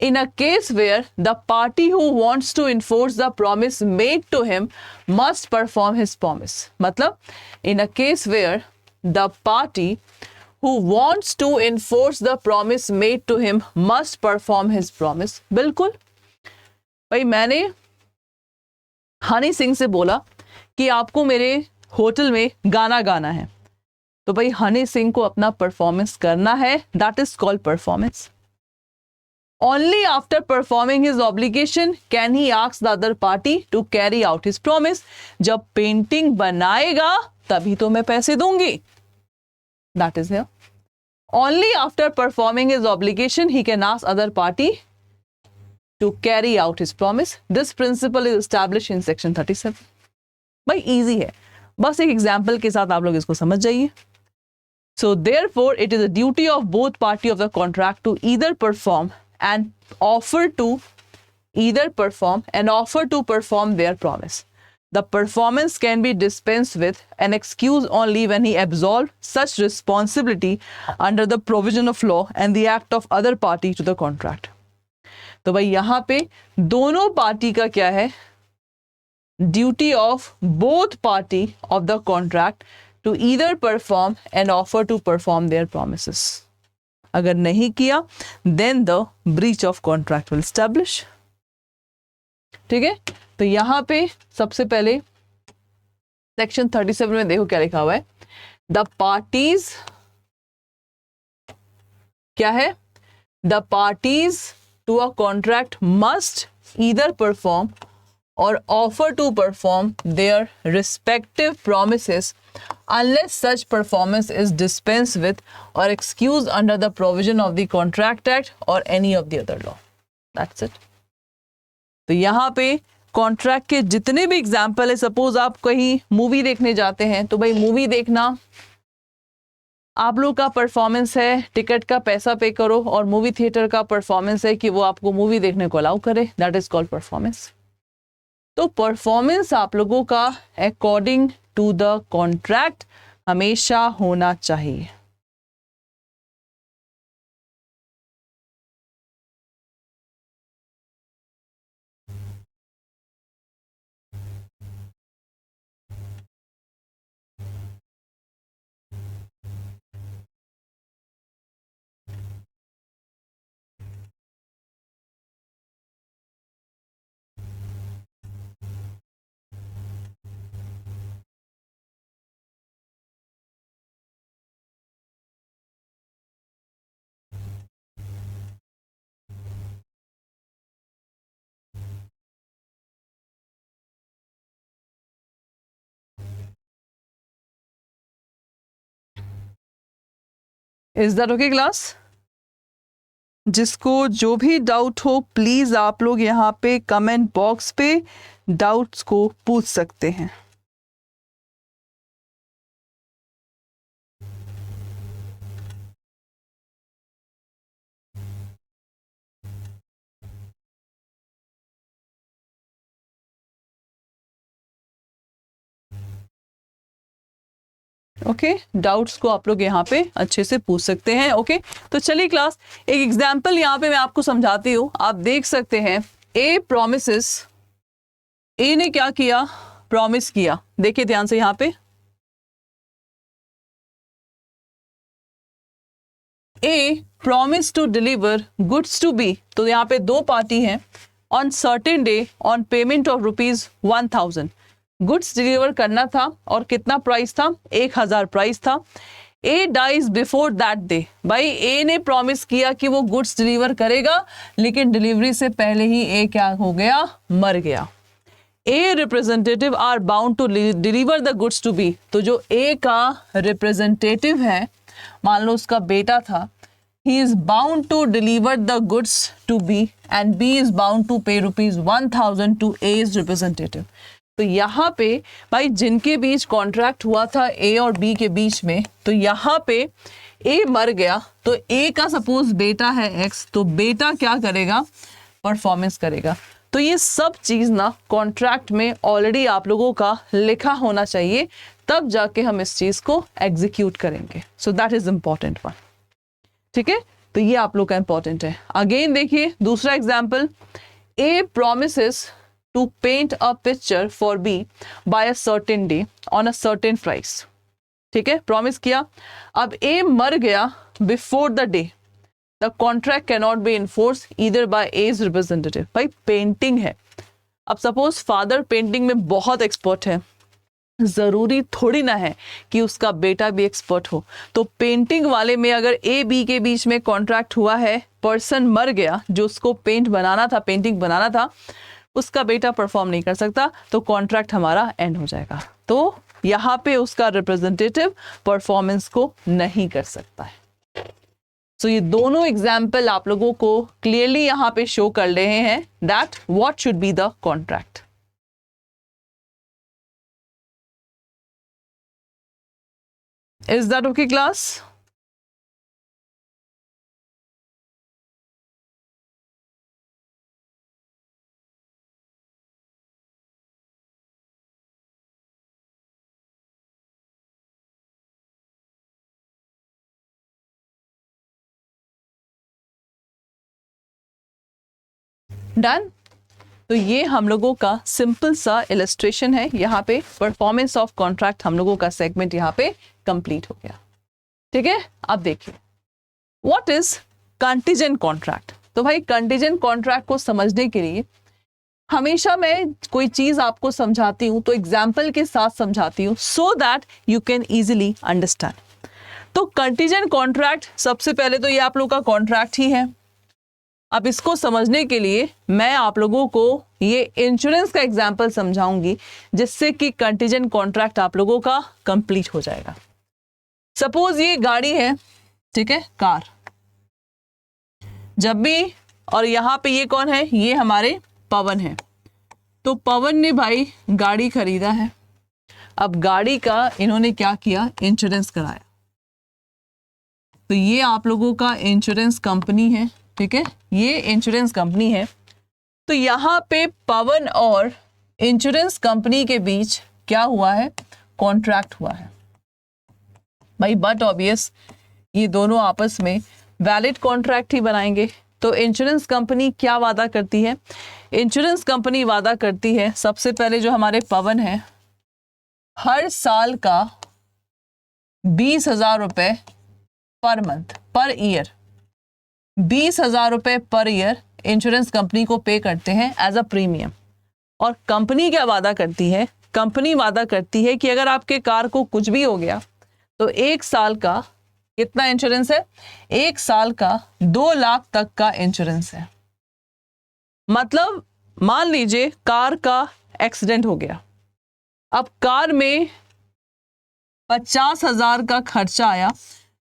in a case where the party who wants to enforce the promise made to him must perform his promise. मतलब in a case where the party who wants to enforce the promise made to him must perform his promise. बिल्कुल भाई, मैंने हनी सिंह से बोला कि आपको मेरे hotel में गाना गाना है, तो भाई हनी सिंह को अपना परफॉर्मेंस करना है, that is called performance. Only after performing his obligation can he ask the other party to carry out his promise. जब पेंटिंग बनाएगा तभी तो मैं पैसे दूंगी। That is here. Only after performing his obligation he can ask other party to carry out his promise. This principle is established in section 37. भाई easy है, बस एक एग्जाम्पल के साथ आप लोग इसको समझ जाइए। So therefore it is a duty of both party of the contract to either perform and offer to perform their promise. The performance can be dispensed with an excuse only when he absolved such responsibility under the provision of law and the act of other party to the contract. तो भाई यहाँ पे दोनों party का क्या है, duty of both party of the contract to either perform and offer to perform their promises. अगर नहीं किया then the breach of contract will establish, ठीक है। तो यहां पे सबसे पहले सेक्शन 37 में देखो क्या लिखा हुआ है, द पार्टीज, क्या है, the parties to a contract must either perform or offer to perform their respective promises unless such performance is dispensed with or excused under the provision of the Contract Act or any of the other law. That's it. तो यहाँ पे contract के जितने भी example है, suppose आप कहीं movie देखने जाते हैं तो भाई मूवी देखना आप लोग का परफॉर्मेंस है, टिकट का पैसा पे करो, और मूवी थिएटर का परफॉर्मेंस है कि वो आपको मूवी देखने को अलाउ करे, दैट इज कॉल्ड परफॉर्मेंस। तो परफॉर्मेंस आप लोगों का अकॉर्डिंग टू द कॉन्ट्रैक्ट हमेशा होना चाहिए। Is that okay class? जिसको जो भी डाउट हो प्लीज आप लोग यहाँ पे कमेंट बॉक्स पे डाउट्स को पूछ सकते हैं। ओके, डाउट्स को आप लोग यहाँ पे अच्छे से पूछ सकते हैं। ओके, तो चलिए क्लास एक एग्जाम्पल यहाँ पे मैं आपको समझाती हूँ। आप देख सकते हैं ए प्रोमिसेस, ए ने क्या किया, प्रॉमिस किया। देखिए ध्यान से यहाँ पे A promise to deliver goods to B, तो यहाँ पे दो पार्टी हैं, on certain day on payment of ₹1000 goods deliver करना था, और कितना प्राइस था, 1000 प्राइस था। A dies before that day, भाई ए ने प्रॉमिस किया कि वो गुड्स डिलीवर करेगा, लेकिन डिलीवरी से पहले ही ए क्या हो गया, मर गया। A representative are bound to deliver the goods to B, तो जो ए का रिप्रेजेंटेटिव है, मान लो उसका बेटा था he is bound to deliver the goods to B and B is bound to pay ₹1,000 to A's representative. तो यहाँ पे भाई जिनके बीच कॉन्ट्रैक्ट हुआ था A और B के बीच में, तो यहाँ पे A मर गया तो A का सपोज बेटा है X, तो बेटा क्या करेगा, परफॉर्मेंस करेगा। तो ये सब चीज़ ना कॉन्ट्रैक्ट में ऑलरेडी आप लोगों का लिखा होना चाहिए, तब जाके हम इस चीज़ को एग्जीक्यूट करेंगे। So that is important one. ठीक है, तो ये आप लोग का इंपॉर्टेंट है। अगेन देखिए दूसरा example, A promises to paint a picture for B by a certain day on a certain price. ठीक है, प्रॉमिस किया। अब A मर गया before the day, the contract can not be enforce either by A's representative. भाई painting है, अब suppose father painting में बहुत एक्सपर्ट है, ज़रूरी थोड़ी ना है कि उसका बेटा भी एक्सपर्ट हो। तो पेंटिंग वाले में अगर A B के बीच में कॉन्ट्रैक्ट हुआ है, पर्सन मर गया जो उसको पेंटिंग बनाना था, उसका बेटा परफॉर्म नहीं कर सकता, तो कॉन्ट्रैक्ट हमारा एंड हो जाएगा। तो यहाँ पे उसका रिप्रेजेंटेटिव परफॉर्मेंस को नहीं कर सकता है। सो ये दोनों एग्जाम्पल आप लोगों को क्लियरली यहाँ पे शो कर रहे हैं that what should be the contract. Is that okay, class? Done? तो ये हम लोगों का सिंपल सा इलस्ट्रेशन है। यहाँ पे परफॉर्मेंस ऑफ कॉन्ट्रैक्ट हम लोगों का सेगमेंट यहाँ पे कंप्लीट हो गया। ठीक है, अब देखिए व्हाट इज कंटीजेंट कॉन्ट्रैक्ट। तो भाई कंटीजेंट कॉन्ट्रैक्ट को समझने के लिए हमेशा मैं कोई चीज आपको समझाती हूँ तो एग्जाम्पल के साथ समझाती हूँ, so that you can easily understand. तो कंटीजेंट कॉन्ट्रैक्ट, सबसे पहले तो ये आप लोग का कॉन्ट्रैक्ट ही है। अब इसको समझने के लिए मैं आप लोगों को ये इंश्योरेंस का एग्जाम्पल समझाऊंगी, जिससे कि कंटीजेंट कॉन्ट्रैक्ट आप लोगों का कंप्लीट हो जाएगा। सपोज ये गाड़ी है, ठीक है, कार। जब भी, और यहाँ पे ये कौन है, ये हमारे पवन है। तो पवन ने भाई गाड़ी खरीदा है। अब गाड़ी का इन्होंने क्या किया, इंश्योरेंस कराया। तो ये आप लोगों का इंश्योरेंस कंपनी है, ठीक है, ये इंश्योरेंस कंपनी है। तो यहाँ पे पवन और इंश्योरेंस कंपनी के बीच क्या हुआ है, कॉन्ट्रैक्ट हुआ है भाई। बट ऑब्वियस ये दोनों आपस में वैलिड कॉन्ट्रैक्ट ही बनाएंगे। तो इंश्योरेंस कंपनी क्या वादा करती है, इंश्योरेंस कंपनी वादा करती है सबसे पहले जो हमारे पवन है, हर साल का 20,000 रुपये पर मंथ, पर ईयर, 20,000 रुपये पर ईयर इंश्योरेंस कंपनी को पे करते हैं एज अ प्रीमियम। और कंपनी क्या वादा करती है, कंपनी वादा करती है कि अगर आपके कार को कुछ भी हो गया तो 1 साल का कितना इंश्योरेंस है, 1 साल का 2 लाख तक का इंश्योरेंस है। मतलब मान लीजिए कार का एक्सीडेंट हो गया, अब कार में 50,000 का खर्चा आया,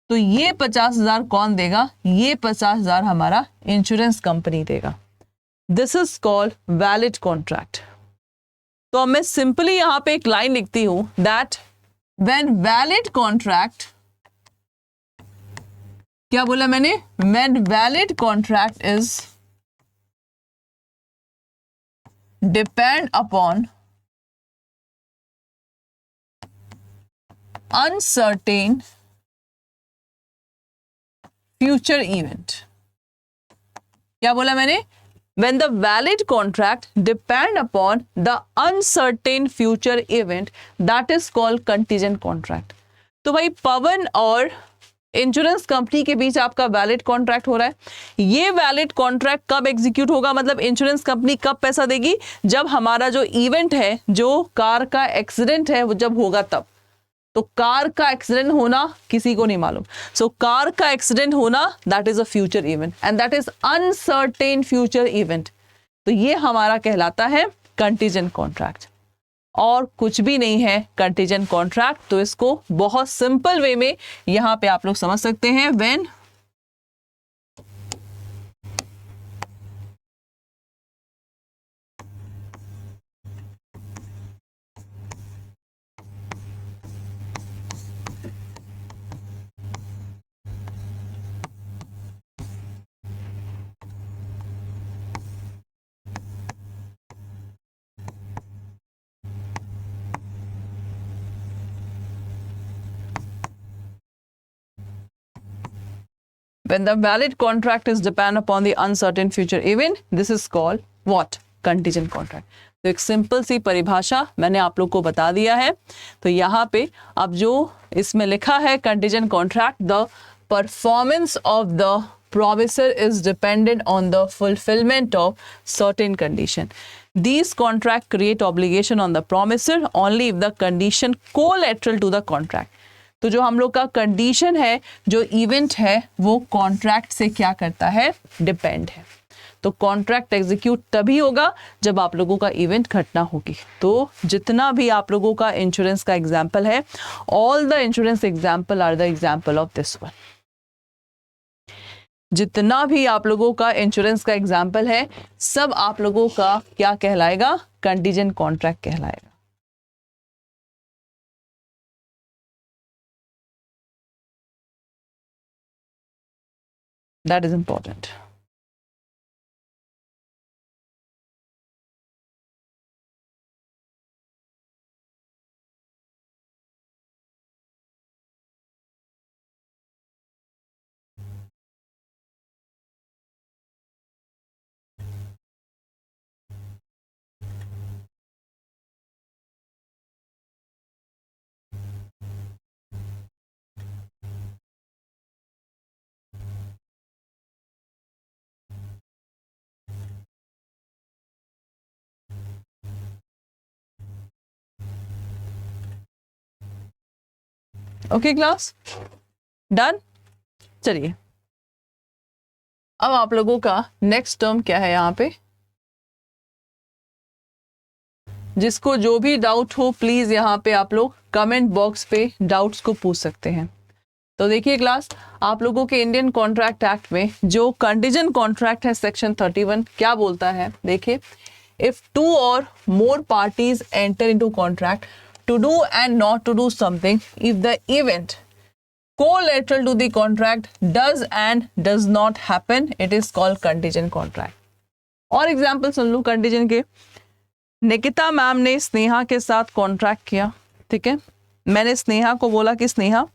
तो ये 50,000 कौन देगा, ये 50,000 हमारा इंश्योरेंस कंपनी देगा। This is called valid contract. तो अब मैं सिंपली यहां पे एक लाइन लिखती हूं दैट व्हेन वैलिड कॉन्ट्रैक्ट, क्या बोला मैंने, when valid contract is depend upon uncertain future event. क्या बोला मैंने, when the valid contract depend upon the uncertain future event, that is called contingent contract। तो भाई पवन और इंश्योरेंस कंपनी के बीच आपका वैलिड कॉन्ट्रैक्ट हो रहा है। ये वैलिड कॉन्ट्रैक्ट कब एग्जीक्यूट होगा, मतलब इंश्योरेंस कंपनी कब पैसा देगी, जब हमारा जो इवेंट है, जो कार का एक्सीडेंट है, वो जब होगा तब। तो कार का एक्सीडेंट होना किसी को नहीं मालूम। सो कार का एक्सीडेंट होना that is a future event and that is uncertain future event. तो ये हमारा कहलाता है कंटीजेंट कॉन्ट्रैक्ट, और कुछ भी नहीं है कंटीजेंट कॉन्ट्रैक्ट। तो इसको बहुत सिंपल वे में यहां पे आप लोग समझ सकते हैं, when When the valid contract is depend upon the uncertain future event, this is called what? Contingent contract. तो एक सिंपल सी परिभाषा मैंने आप लोग को बता दिया है. तो यहाँ पे अब जो इसमें लिखा है contingent contract, the performance of the promisor is dependent on the fulfillment of certain condition. These contract create obligation on the promisor only if the condition collateral to the contract. तो जो हम लोग का कंडीशन है, जो event है, वो contract से क्या करता है? डिपेंड है. तो कॉन्ट्रैक्ट एग्जीक्यूट तभी होगा जब आप लोगों का इवेंट घटना होगी. तो जितना भी आप लोगों का इंश्योरेंस का एग्जाम्पल है, all the insurance example are the example of this one. जितना भी आप लोगों का इंश्योरेंस का एग्जाम्पल है, सब आप लोगों का क्या कहलाएगा? कंटीजेंट कॉन्ट्रैक्ट कहलाएगा. That is important. Okay class, done. चलिए, अब आप लोगों का नेक्स्ट टर्म क्या है यहाँ पे? जिसको जो भी डाउट हो प्लीज यहाँ पे आप लोग कमेंट बॉक्स पे डाउट्स को पूछ सकते हैं. तो देखिए क्लास, आप लोगों के इंडियन कॉन्ट्रैक्ट एक्ट में जो कंटीजेंट कॉन्ट्रैक्ट है सेक्शन 31 क्या बोलता है? देखिए, इफ टू और more parties enter into contract to do and not to do something, if the event collateral to the contract does and does not happen, it is called contingent contract. और example सुन लो contingent के. Nikita ma'am ने स्नेहा के साथ contract किया, ठीक है. मैंने स्नेहा को बोला कि स्नेहा,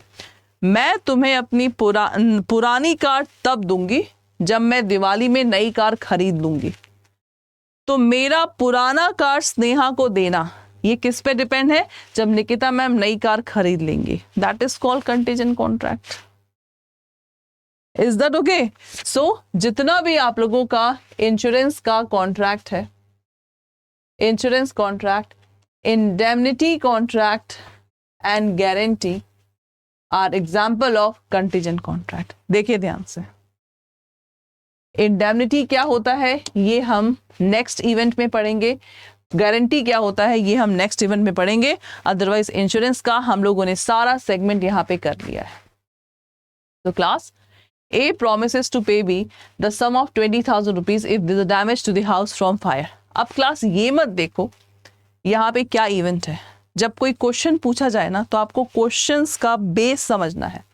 मैं तुम्हें अपनी पुरानी कार तब दूंगी जब मैं दिवाली में नई कार खरीद लूंगी. तो मेरा पुराना कार स्नेहा को देना, ये किस पे डिपेंड है? जब निकिता मैम नई कार खरीद लेंगी. That is called contingent contract. Is that okay? So जितना भी आप लोगों का इंश्योरेंस का कॉन्ट्रैक्ट है, insurance contract, indemnity contract and guarantee are example of contingent contract. देखिए ध्यान से, इंडेमनिटी क्या होता है ये हम नेक्स्ट इवेंट में पढ़ेंगे. गारंटी क्या होता है ये हम नेक्स्ट इवेंट में पढ़ेंगे. अदरवाइज इंश्योरेंस का हम लोगों ने सारा सेगमेंट यहाँ पे कर लिया है. तो class, A promises to pay B the sum of 20,000 rupees if there is damage to the house from fire. अब क्लास ये मत देखो यहाँ पे क्या इवेंट है. जब कोई क्वेश्चन पूछा जाए ना, तो आपको क्वेश्चंस का बेस समझना है.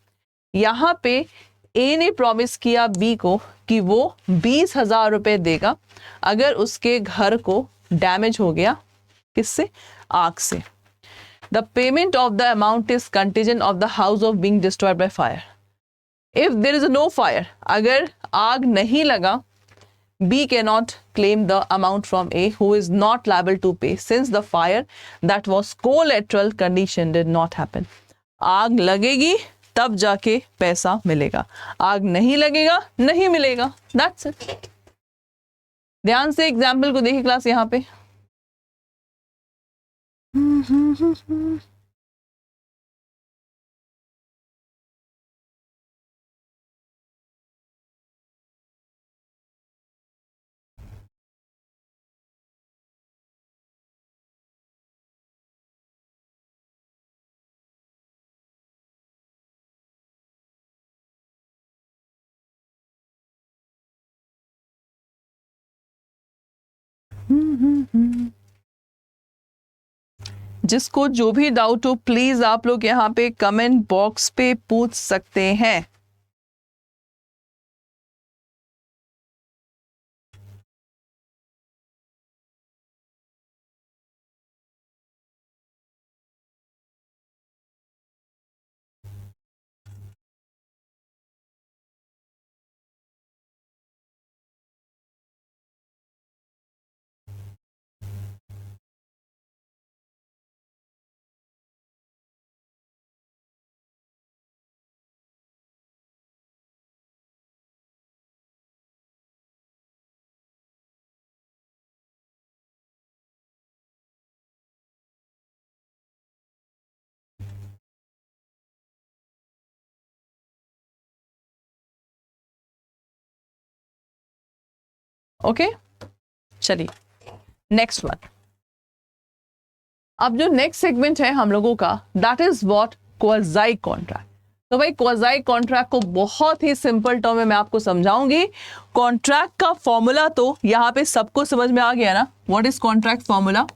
यहाँ पे A ने प्रॉमिस किया B को कि वो 20,000 रुपए देगा अगर उसके घर को डैमेज हो गया. किससे? आग से. The payment of the amount is contingent of the house of being destroyed by fire. If there is no fire, अगर आग नहीं लगा, B cannot claim the amount from A who is not liable to pay since the fire that was collateral condition did not happen. आग लगेगी तब जाके पैसा मिलेगा, आग नहीं लगेगा नहीं मिलेगा. That's it. ध्यान से एग्जाम्पल को देखिए क्लास यहाँ पे. जिसको जो भी डाउट हो प्लीज आप लोग यहाँ पे कमेंट बॉक्स पे पूछ सकते हैं. ओके चलिए नेक्स्ट वन. अब जो नेक्स्ट सेगमेंट है हम लोगों का, that is what quasi contract. तो भाई क्वाज़ी कॉन्ट्रैक्ट को बहुत ही सिंपल टर्म में मैं आपको समझाऊंगी. कॉन्ट्रैक्ट का फॉर्मूला तो यहाँ पे सबको समझ में आ गया ना. What is contract formula?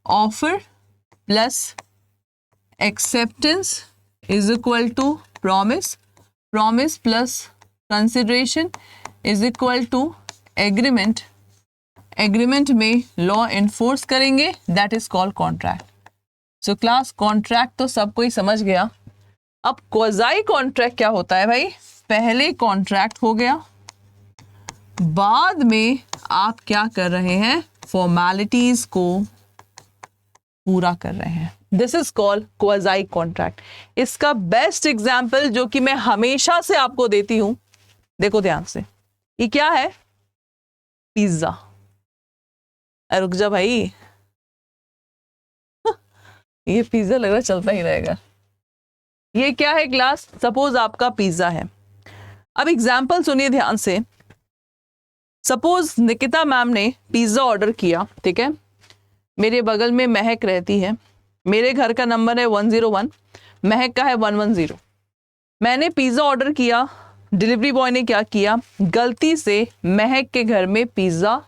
Offer plus acceptance is equal to promise, promise plus consideration is equal to agreement, agreement में लॉ इन्फोर्स करेंगे, that is called contract. So class contract तो सबको ही समझ गया. अब क्वाज़ी कॉन्ट्रैक्ट क्या होता है भाई? पहले कॉन्ट्रैक्ट हो गया, बाद में आप क्या कर रहे हैं? फॉर्मेलिटीज को पूरा कर रहे हैं. This is called quasi contract. इसका बेस्ट एग्जाम्पल जो कि मैं हमेशा से आपको देती हूं, देखो ध्यान से, ये क्या है? पिज्जा. रुक जा भाई, ये पिज्जा लग रहा चलता ही रहेगा. ये क्या है क्लास? सपोज आपका पिज्जा है. अब एग्जाम्पल सुनिए ध्यान से. सपोज निकिता मैम ने पिज्जा ऑर्डर किया, ठीक है. मेरे बगल में महक रहती है, मेरे घर का नंबर है 101, महक का है 110. मैंने पिज्जा ऑर्डर किया, डिलीवरी बॉय ने क्या किया? गलती से महक के घर में पिज्जा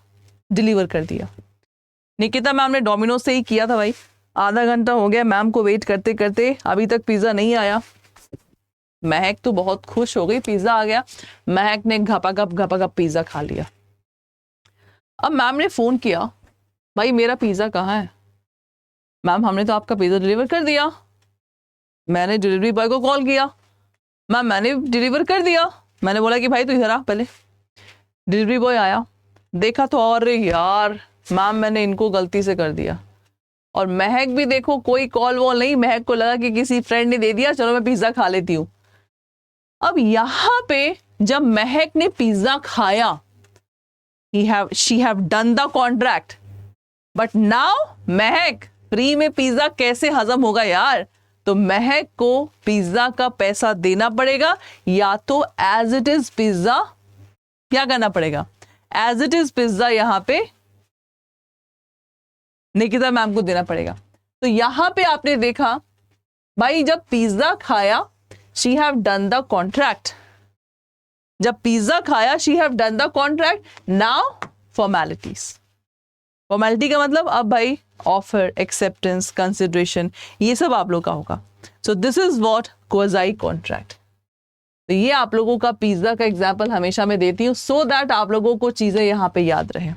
डिलीवर कर दिया. निकिता मैम ने डोमिनोज से ही किया था भाई. आधा घंटा हो गया मैम को वेट करते करते, अभी तक पिज्जा नहीं आया. महक तो बहुत खुश हो गई, पिज्जा आ गया. महक ने घपाघप पिज्जा खा लिया. अब मैम ने फोन किया, भाई मेरा पिज्जा कहाँ है? मैम हमने तो आपका पिज्जा डिलीवर कर दिया. मैंने डिलीवरी बॉय को कॉल किया, मैम मैंने डिलीवर कर दिया. मैंने बोला कि भाई तू इधर आ पहले. डिलीवरी बॉय आया, देखा तो और यार मैम मैंने इनको गलती से कर दिया. और महक भी देखो कोई कॉल वॉल नहीं, महक को लगा कि किसी फ्रेंड ने दे दिया, चलो मैं पिज्जा खा लेती हूँ. अब यहां पे जब महक ने पिज्जा खाया, she have done the contract, but now Mahak free में पिज्जा कैसे हजम होगा यार? तो महक को पिज्जा का पैसा देना पड़ेगा, या तो एज इट इज पिज्जा क्या करना पड़ेगा? एज इट इज पिज्जा यहां पे निकिता मैम को देना पड़ेगा. तो यहां पे आपने देखा भाई, जब पिज्जा खाया she have done the contract. जब पिज्जा खाया she have done the contract. Now formalities. Formality का मतलब अब भाई ऑफर, एक्सेप्टेंस, कंसिडरेशन, ये सब आप लोग का होगा. So this is what quasi contract. तो ये आप लोगों का पिज्जा का एग्जाम्पल हमेशा मैं देती हूँ, सो दैट आप लोगों को चीजें यहाँ पे याद रहे.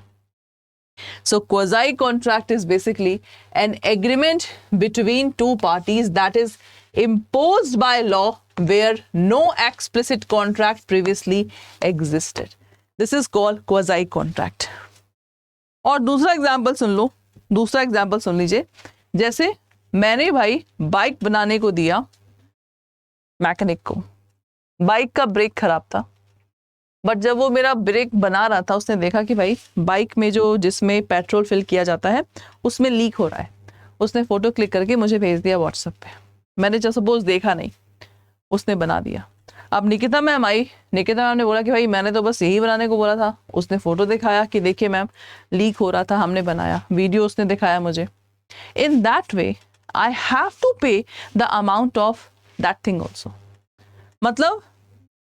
So quasi contract is basically an agreement between two parties that is imposed by law where no explicit contract previously existed. This is called quasi contract. और दूसरा एग्जाम्पल सुन लो, दूसरा एग्जाम्पल सुन लीजिए. जैसे मैंने भाई बाइक बनाने को दिया मैकेनिक को, बाइक का ब्रेक खराब था, बट जब वो मेरा ब्रेक बना रहा था उसने देखा कि भाई बाइक में जो जिसमें पेट्रोल फिल किया जाता है उसमें लीक हो रहा है. उसने फोटो क्लिक करके मुझे भेज दिया व्हाट्सएप पे. मैंने जब सपोज देखा नहीं, उसने बना दिया. अब निकिता मैम आई, निकिता मैम ने बोला कि भाई मैंने तो बस यही बनाने को बोला था. उसने फोटो दिखाया कि देखिए मैम लीक हो रहा था, हमने बनाया. वीडियो उसने दिखाया मुझे. In that way I have to pay the amount of that thing also. मतलब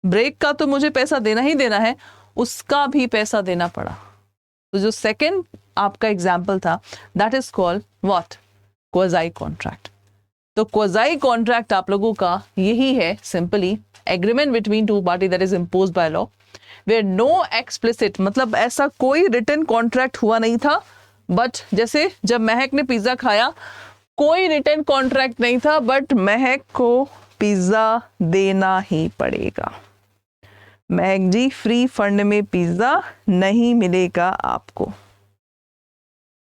ब्रेक का तो मुझे पैसा देना ही देना है, उसका भी पैसा देना पड़ा. तो जो सेकंड आपका एग्जाम्पल था that is called what? Quasi contract. तो क्वाज़ी कॉन्ट्रैक्ट आप लोगों का यही है, simply agreement between two party that is imposed by law where no explicit, मतलब ऐसा कोई रिटन कॉन्ट्रैक्ट हुआ नहीं था. बट जैसे जब महक ने पिज्जा खाया, कोई रिटन कॉन्ट्रैक्ट नहीं था, बट महक को पिज्जा देना ही पड़ेगा. महक जी फ्री फंड में पिज्जा नहीं मिलेगा आपको,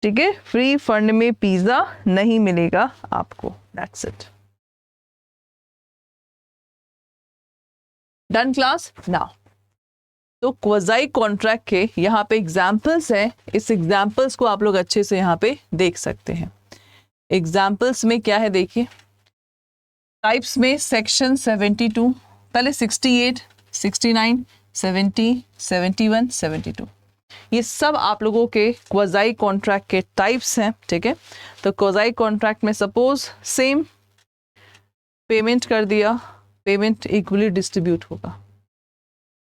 ठीक है? फ्री फंड में पिज्जा नहीं मिलेगा आपको. That's it. Done class. Now तो क्वाज़ी कॉन्ट्रैक्ट के यहाँ पे एग्जाम्पल्स हैं. इस एग्जाम्पल्स को आप लोग अच्छे से यहाँ पे देख सकते हैं. एग्जाम्पल्स में क्या है देखिए. टाइप्स में सेक्शन 72, पहले 68, 69, 70, 71, 72. ये सब आप लोगों के क्वाज़ाई कॉन्ट्रैक्ट के टाइप्स हैं, ठीक है। तो क्वाज़ाई कॉन्ट्रैक्ट में सपोज सेम पेमेंट कर दिया, पेमेंट इक्वली डिस्ट्रीब्यूट होगा,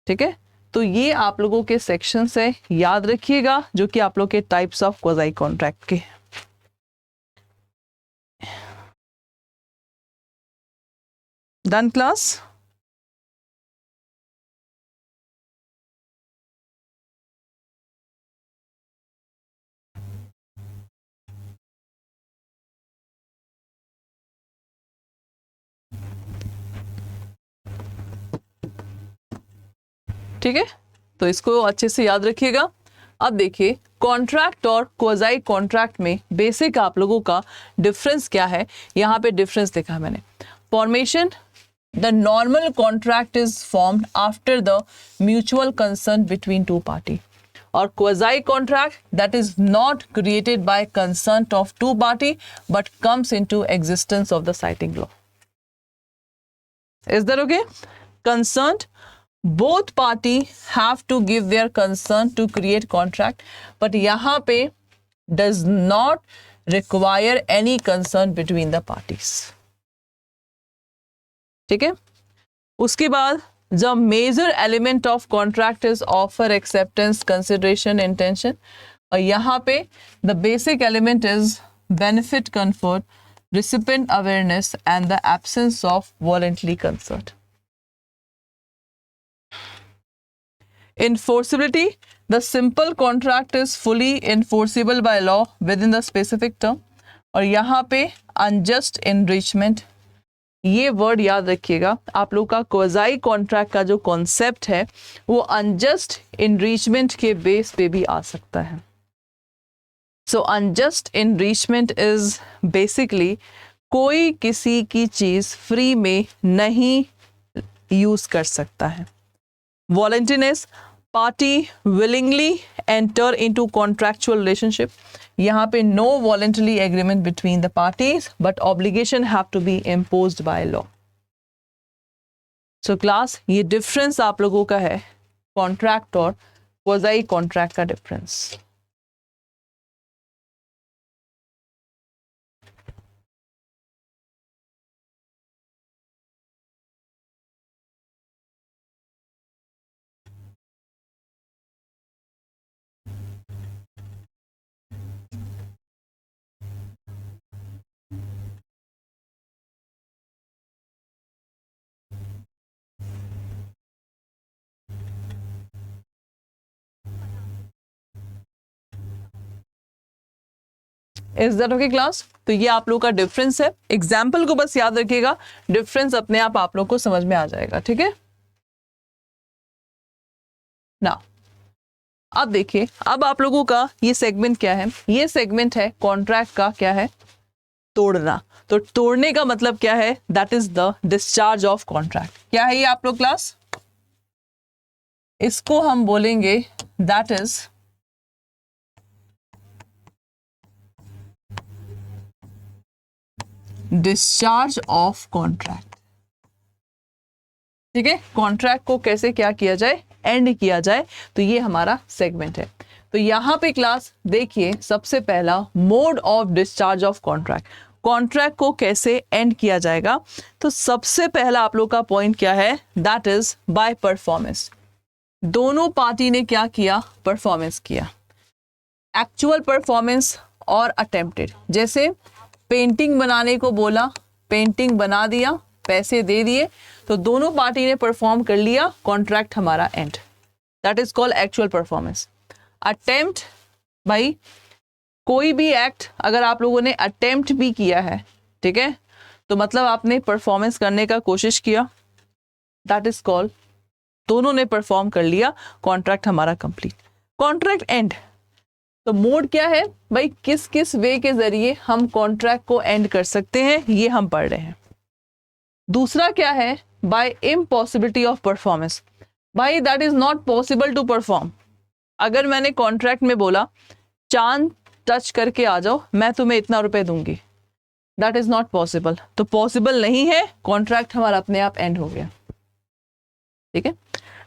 ठीक है। तो ये आप लोगों के सेक्शन है, याद रखिएगा, जो कि आप लोग के टाइप्स ऑफ क्वाज़ाई कॉन्ट्रैक्ट के। Done class? ठीक है, तो इसको अच्छे से याद रखिएगा। अब देखिए कॉन्ट्रैक्ट और क्वाज़ाई कॉन्ट्रैक्ट में बेसिक आप लोगों का डिफरेंस क्या है। यहाँ पे डिफरेंस देखा मैंने। Formation, the normal contract is formed after the mutual concern between two party, और quasi contract that is not created by concern of two party but comes into existence of the citing law. Is that okay? Concern, both party have to give their consent to create contract, but यहाँ पे does not require any consent between the parties, ठीक है। उसके बाद the major element of contract is offer, acceptance, consideration, intention, और यहाँ पे the basic element is benefit conferred, recipient awareness and the absence of voluntary consent. Enforceability, the simple contract is fully enforceable by law within the specific term, और यहाँ पे unjust enrichment, ये word याद रखिएगा। आप लोग का क्वाज़ाई कॉन्ट्रैक्ट का जो कॉन्सेप्ट है वो अनजस्ट इनरिचमेंट के बेस पे भी आ सकता है। सो अनजस्ट इनरिचमेंट इज बेसिकली कोई किसी की चीज़ फ्री में नहीं यूज़ कर सकता है। Voluntariness, party willingly enter into contractual relationship, यहाँ पे no voluntary agreement between the parties but obligation have to be imposed by law. So class, ये difference आप लोगों का है contract और quasi contract का difference। Is that okay class? तो ये आप लोग का डिफरेंस है। एग्जाम्पल को बस याद रखिएगा, डिफरेंस अपने आप लोग को समझ में आ जाएगा, ठीक है ना। अब देखिए, अब आप लोगों का ये सेगमेंट क्या है? ये सेगमेंट है कॉन्ट्रैक्ट का क्या है? तोड़ना। तो तोड़ने का मतलब क्या है? That is the discharge of contract. क्या है ये आप लोग क्लास? इसको हम बोलेंगे that is discharge of contract, ठीक है। कॉन्ट्रैक्ट को कैसे क्या किया जाए? एंड किया जाए। तो ये हमारा सेगमेंट है। तो यहाँ पे क्लास देखिए, सबसे पहला mode of discharge of contract, contract को कैसे एंड किया जाएगा। तो सबसे पहला आप लोग का पॉइंट क्या है? That is by performance. दोनों पार्टी ने क्या किया? परफॉर्मेंस किया। एक्चुअल परफॉर्मेंस और अटेम्प्टेड। जैसे पेंटिंग बनाने को बोला, पेंटिंग बना दिया, पैसे दे दिए, तो दोनों पार्टी ने परफॉर्म कर लिया, कॉन्ट्रैक्ट हमारा and. That is called actual performance. Attempt, भाई कोई भी एक्ट अगर आप लोगों ने अटेम्प्ट भी किया है, ठीक है, तो मतलब आपने परफॉर्मेंस करने का कोशिश किया, दैट इज कॉल्ड, दोनों ने परफॉर्म कर लिया, कॉन्ट्रैक्ट हमारा कंप्लीट। कॉन्ट्रैक्ट एंड, तो मोड क्या है भाई? किस किस वे के जरिए हम कॉन्ट्रैक्ट को एंड कर सकते हैं, ये हम पढ़ रहे हैं। दूसरा क्या है? By impossibility of performance. भाई that is not possible to perform. अगर मैंने कॉन्ट्रैक्ट में बोला चांद टच करके आ जाओ, मैं तुम्हें इतना रुपए दूंगी, दैट इज नॉट पॉसिबल। तो पॉसिबल नहीं है, कॉन्ट्रैक्ट हमारा अपने आप एंड हो गया, ठीक है।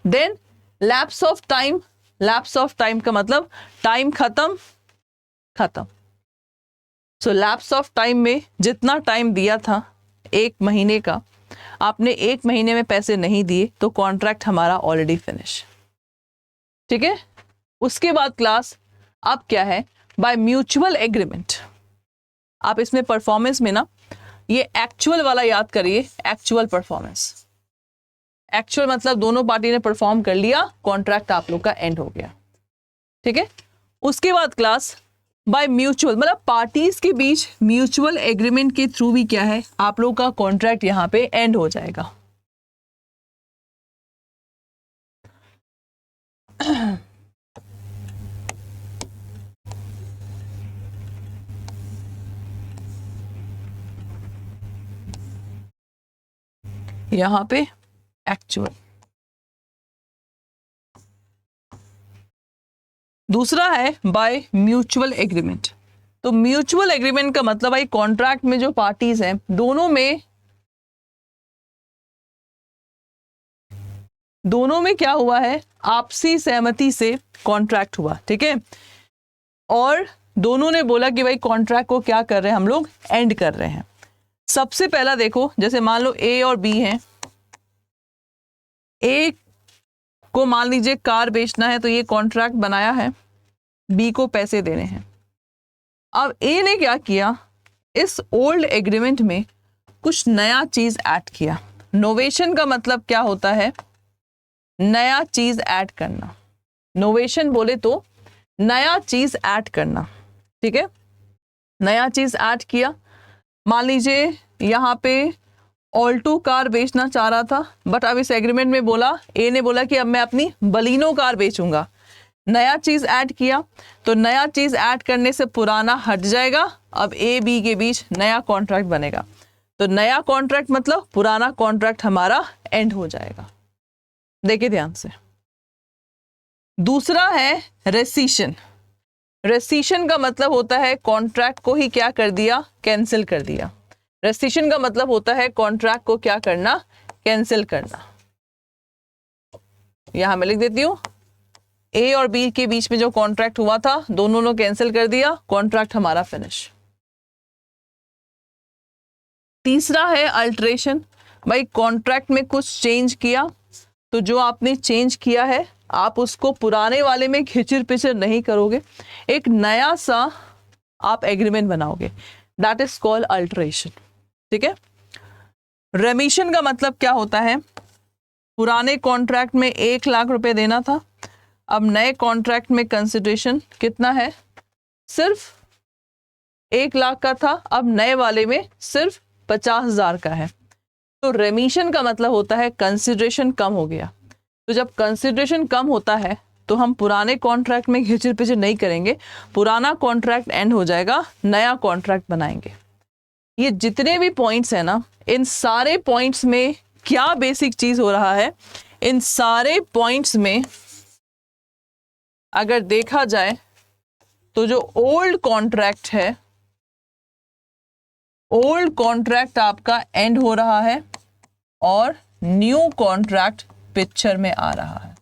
Then lapse of time, lapse of time का मतलब टाइम खत्म खत्म। सो लैप्स ऑफ टाइम में जितना टाइम दिया था 1 महीने का, आपने 1 महीने में पैसे नहीं दिए तो कॉन्ट्रैक्ट हमारा ऑलरेडी फिनिश। ठीक है, उसके बाद क्लास अब क्या है, बाय म्यूचुअल एग्रीमेंट। आप इसमें परफॉर्मेंस में ना ये एक्चुअल वाला याद करिए, एक्चुअल परफॉर्मेंस। एक्चुअल मतलब दोनों पार्टी ने परफॉर्म कर लिया, कॉन्ट्रैक्ट आप लोग का एंड हो गया। ठीक है, उसके बाद क्लास बाय म्यूचुअल मतलब पार्टीज के बीच म्यूचुअल एग्रीमेंट के थ्रू भी क्या है, आप लोग का कॉन्ट्रैक्ट यहां पे एंड हो जाएगा। यहां पे एक्चुअल। दूसरा है बाय म्यूचुअल एग्रीमेंट। तो म्यूचुअल एग्रीमेंट का मतलब भाई कॉन्ट्रैक्ट में जो पार्टीज हैं दोनों में क्या हुआ है, आपसी सहमति से कॉन्ट्रैक्ट हुआ। ठीक है, और दोनों ने बोला कि भाई कॉन्ट्रैक्ट को क्या कर रहे हैं हम लोग, एंड कर रहे हैं। सबसे पहला देखो, जैसे मान लो ए और बी हैं, ए को मान लीजिए कार बेचना है तो ये कॉन्ट्रैक्ट बनाया है, बी को पैसे देने हैं। अब ए ने क्या किया, इस ओल्ड एग्रीमेंट में कुछ नया चीज ऐड किया। नोवेशन का मतलब क्या होता है, नया चीज ऐड करना। नोवेशन बोले तो नया चीज ऐड करना। ठीक है, नया चीज ऐड किया। मान लीजिए यहाँ पे ऑल्टो कार बेचना चाह रहा था, बट अब इस एग्रीमेंट में बोला, ए ने बोला कि अब मैं अपनी बलिनो कार बेचूंगा। नया चीज ऐड किया, तो नया चीज ऐड करने से पुराना हट जाएगा, अब ए बी के बीच नया कॉन्ट्रैक्ट बनेगा। तो नया कॉन्ट्रैक्ट मतलब पुराना कॉन्ट्रैक्ट हमारा एंड हो जाएगा। देखिए ध्यान से। दूसरा है रेसिशन। रेसिशन का मतलब होता है कॉन्ट्रैक्ट को ही क्या कर दिया, कैंसिल कर दिया। रेसिशन का मतलब होता है कॉन्ट्रैक्ट को क्या करना, कैंसिल करना। यहां मैं लिख देती हूं, ए और बी के बीच में जो कॉन्ट्रैक्ट हुआ था दोनों ने कैंसिल कर दिया, कॉन्ट्रैक्ट हमारा फिनिश। तीसरा है अल्टरेशन। भाई कॉन्ट्रैक्ट में कुछ चेंज किया, तो जो आपने चेंज किया है आप उसको पुराने वाले में खिचर पिचर नहीं करोगे, एक नया सा आप एग्रीमेंट बनाओगे, दैट इज कॉल्ड अल्टरेशन। ठीक है, रेमिशन का मतलब क्या होता है, पुराने कॉन्ट्रैक्ट में 1 लाख रुपए देना था, अब नए कॉन्ट्रैक्ट में कंसिडरेशन कितना है, सिर्फ 1 लाख का था, अब नए वाले में सिर्फ 50,000 का है। तो रेमिशन का मतलब होता है कंसिडरेशन कम हो गया। तो जब कंसिडरेशन कम होता है तो हम पुराने कॉन्ट्रैक्ट में घिचर पिचर नहीं करेंगे, पुराना कॉन्ट्रैक्ट एंड हो जाएगा, नया कॉन्ट्रैक्ट बनाएंगे। ये जितने भी पॉइंट्स हैं ना, इन सारे पॉइंट्स में क्या बेसिक चीज हो रहा है, इन सारे पॉइंट्स में अगर देखा जाए तो जो ओल्ड कॉन्ट्रैक्ट है, ओल्ड कॉन्ट्रैक्ट आपका एंड हो रहा है और न्यू कॉन्ट्रैक्ट पिक्चर में आ रहा है।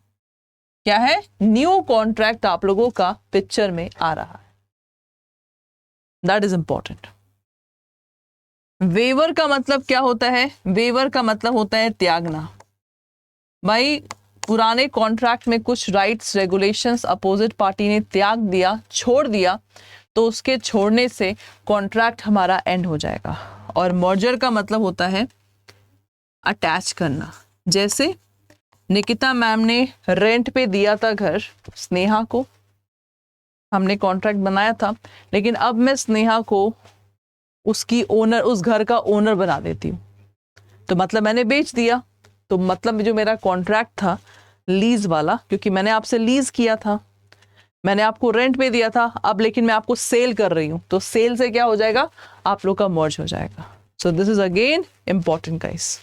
क्या है, न्यू कॉन्ट्रैक्ट आप लोगों का पिक्चर में आ रहा है। That is important. वेवर का मतलब क्या होता है, वेवर का मतलब होता है त्यागना। भाई पुराने कॉन्ट्रैक्ट में कुछ राइट्स रेगुलेशंस अपोजिट पार्टी ने त्याग दिया, छोड़ दिया, तो उसके छोड़ने से कॉन्ट्रैक्ट हमारा एंड हो जाएगा। और मर्जर का मतलब होता है अटैच करना। जैसे निकिता मैम ने रेंट पे दिया था घर स्नेहा को, हमने कॉन्ट्रैक्ट बनाया था, लेकिन अब मैं स्नेहा को उसकी ओनर, उस घर का ओनर बना देती हूँ, तो मतलब मैंने बेच दिया। तो मतलब जो मेरा कॉन्ट्रैक्ट था लीज वाला, क्योंकि मैंने आपसे लीज किया था, मैंने आपको रेंट पे दिया था, अब लेकिन मैं आपको सेल कर रही हूँ, तो सेल से क्या हो जाएगा, आप लोग का मर्ज हो जाएगा। So this is again important guys.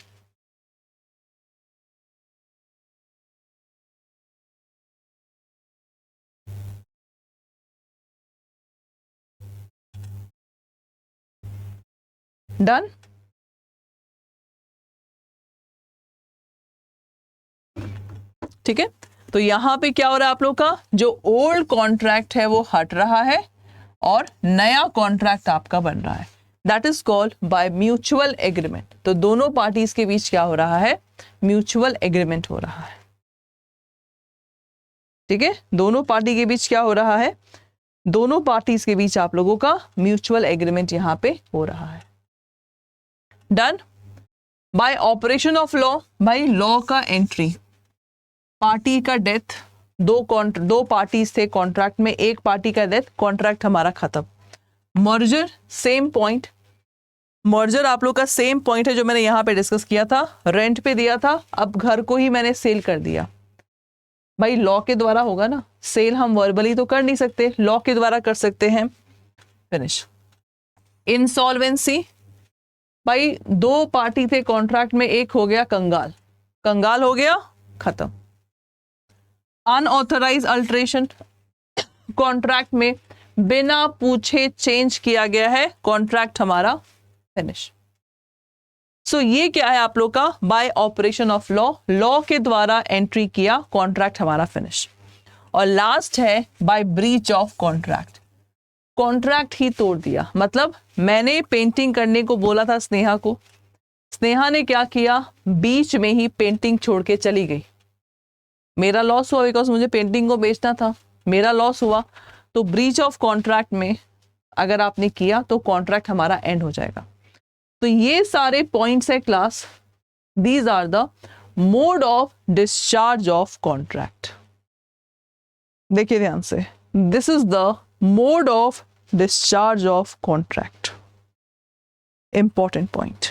Done. ठीक है, तो यहां पे क्या हो रहा है आप लोग का, जो ओल्ड कॉन्ट्रैक्ट है वो हट रहा है और नया कॉन्ट्रैक्ट आपका बन रहा है। That is called by mutual agreement. तो दोनों पार्टीज के बीच क्या हो रहा है, म्यूचुअल एग्रीमेंट हो रहा है। ठीक है, दोनों पार्टी के बीच क्या हो रहा है, दोनों पार्टीज के बीच आप लोगों का म्यूचुअल एग्रीमेंट यहां पे हो रहा है। Done. Bye operation of law, भाई लॉ का एंट्री, पार्टी का डेथ, दो पार्टीज थे कॉन्ट्रैक्ट में, एक पार्टी का डेथ, कॉन्ट्रैक्ट हमारा खत्म। मर्जर, सेम पॉइंट, मर्जर आप लोग का सेम पॉइंट है जो मैंने यहां पे डिस्कस किया था। रेंट पे दिया था, अब घर को ही मैंने सेल कर दिया। भाई लॉ के द्वारा होगा ना, सेल हम वर्बली तो कर नहीं सकते, लॉ के द्वारा कर सकते हैं। फिनिश। इंसॉल्वेंसी, भाई दो पार्टी थे कॉन्ट्रैक्ट में, एक हो गया कंगाल, कंगाल हो गया, खत्म। अनऑथराइज अल्टरेशन, कॉन्ट्रैक्ट में बिना पूछे चेंज किया गया है, कॉन्ट्रैक्ट हमारा फिनिश। सो ये क्या है आप लोग का, bye operation of law, law के द्वारा एंट्री किया, कॉन्ट्रैक्ट हमारा फिनिश। और लास्ट है by breach of contract, contract ही तोड़ दिया। मतलब मैंने पेंटिंग करने को बोला था स्नेहा को, स्नेहा ने क्या किया, बीच में ही पेंटिंग छोड़ के चली गई। मेरा लॉस हुआ बिकॉज मुझे पेंटिंग को बेचना था, मेरा लॉस हुआ। तो ब्रीच ऑफ कॉन्ट्रैक्ट में अगर आपने किया तो कॉन्ट्रैक्ट हमारा एंड हो जाएगा। तो ये सारे पॉइंट्स है class, these are the mode of discharge of contract. देखिए ध्यान से, this is the mode of discharge of contract, important point.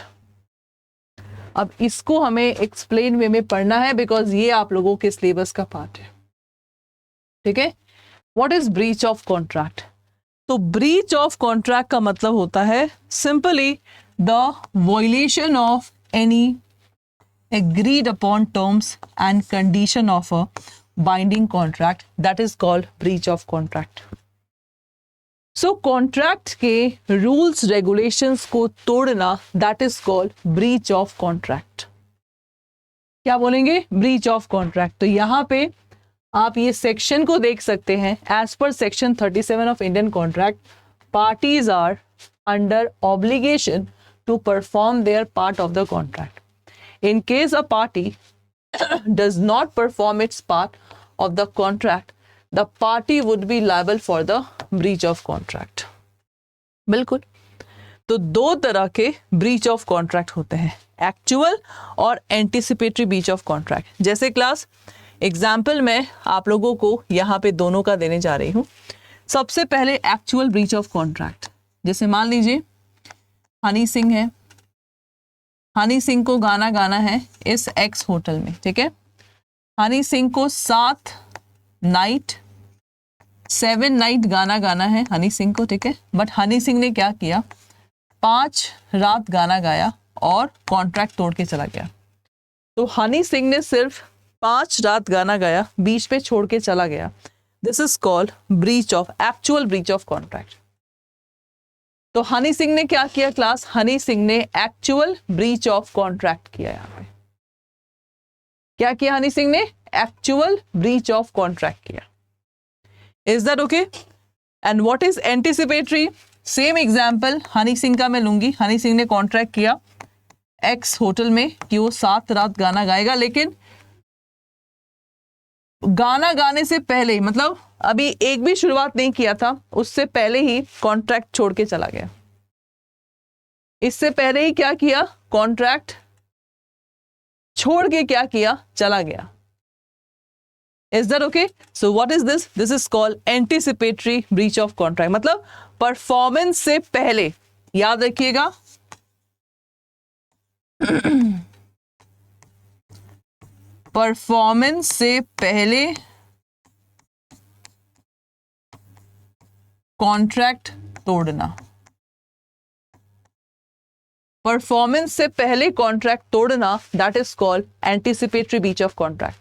अब इसको हमें एक्सप्लेन वे में पढ़ना है बिकॉज ये आप लोगों के सिलेबस का पार्ट है। ठीक है, what is breach of contract? तो ब्रीच ऑफ कॉन्ट्रैक्ट का मतलब होता है simply the violation of any agreed upon terms and condition of a binding contract, that is called breach of contract. So contract के rules regulations को तोड़ना, that is called breach of contract. क्या बोलेंगे, breach of contract। तो यहाँ पे आप ये सेक्शन को देख सकते हैं, as per section 37 of Indian contract, parties are under obligation to perform their part of the contract. In case a party does not perform its part of the contract, the party would be liable for the breach of contract. बिल्कुल। तो दो तरह के breach of contract होते हैं, actual और anticipatory breach of contract। जैसे class example मैं आप लोगों को यहाँ पे दोनों का देने जा रही हूँ। सबसे पहले actual breach of contract, जैसे मान लीजिए हनी सिंह है, हनी सिंह को गाना गाना है इस एक्स होटल में। ठीक है, हनी सिंह को 7 नाइट गाना गाना है हनी सिंह को। ठीक है, बट हनी सिंह ने क्या किया, 5 रात गाना गाया और कॉन्ट्रैक्ट तोड़ के चला गया। तो हनी सिंह ने सिर्फ 5 रात गाना गाया, बीच में छोड़ के चला गया। This is called breach of, actual breach of contract. तो हनी सिंह ने क्या किया क्लास, हनी सिंह ने एक्चुअल ब्रीच ऑफ कॉन्ट्रैक्ट किया। यहाँ पे क्या किया हनी सिंह ने, एक्चुअल ब्रीच ऑफ कॉन्ट्रैक्ट किया। Is that okay? And what is anticipatory? Same example Honey Singh का मैं लूंगी। हनी सिंह ने कॉन्ट्रैक्ट किया एक्स होटल में कि वो 7 रात गाना गाएगा, लेकिन गाना गाने से पहले ही, मतलब अभी एक भी शुरुआत नहीं किया था, उससे पहले ही कॉन्ट्रैक्ट छोड़ के चला गया। इससे पहले ही क्या किया, कॉन्ट्रैक्ट छोड़ के क्या किया, चला गया। Is that okay? So what is this? This is called anticipatory breach of contract. मतलब परफॉर्मेंस से पहले, याद रखिएगा परफॉर्मेंस से पहले कॉन्ट्रैक्ट तोड़ना, परफॉर्मेंस से पहले कॉन्ट्रैक्ट तोड़ना, that is called anticipatory breach of contract.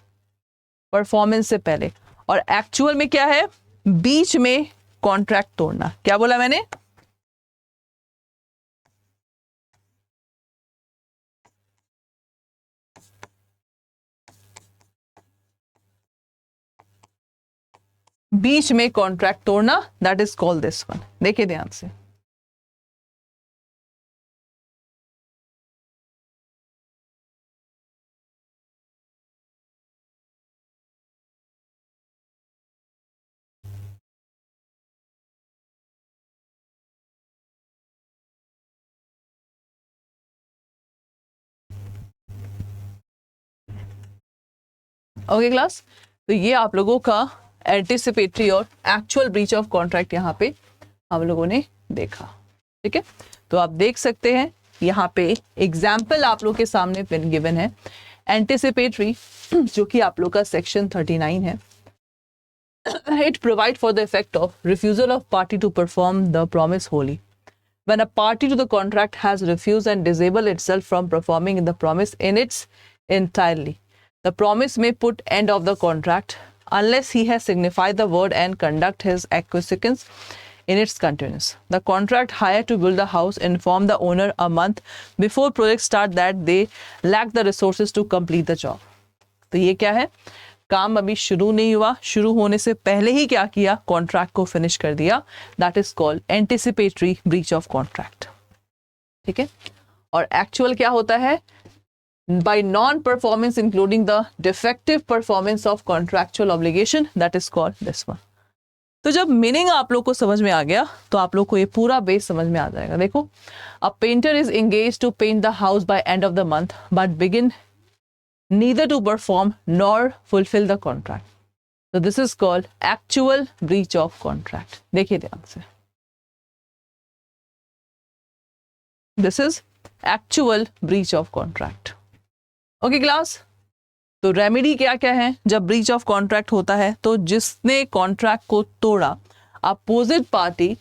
Performance से पहले। और एक्चुअल में क्या है, बीच में कॉन्ट्रैक्ट तोड़ना। क्या बोला मैंने, बीच में कॉन्ट्रैक्ट तोड़ना, that is called this one. देखिए ध्यान से, ओके क्लास। तो ये आप लोगों का एंटिसिपेटरी और एक्चुअल ब्रीच ऑफ कॉन्ट्रैक्ट यहाँ पे हम लोगों ने देखा, ठीक है। तो आप देख सकते हैं यहाँ पे एग्जाम्पल आप लोग के सामने गिवन है। एंटिसिपेटरी जो कि आप लोग का सेक्शन 39 है, it provide for the effect of refusal of party to perform the promise wholly when a party to the contract has refused and disabled itself from performing the promise in its entirely. The promise may put end of the contract unless he has signified the word and conduct his acquiescence in its continuance. The contract hire to build the house inform the owner a month before project start that they lack the resources to complete the job. तो ये क्या है, काम अभी शुरू नहीं हुआ, शुरू होने से पहले ही क्या किया, कॉन्ट्रैक्ट को फिनिश कर दिया, that is called anticipatory breach of contract, ठीक है। और एक्चुअल क्या होता है, bye non performance including the defective performance of contractual obligation, that is called this one. तो जब मीनिंग आप लोग को समझ में आ गया तो आप लोग को ये पूरा बेस समझ में आ जाएगा। देखो, a painter is engage to paint the house by end of the month but begin neither to perform nor fulfill the contract. So this is called actual breach of contract. देखिए ध्यान से, this is actual breach of contract. Okay class? तो remedy क्या क्या है जब breach of contract होता है? तो जिसने कॉन्ट्रैक्ट को तोड़ा, अपोजिट पार्टी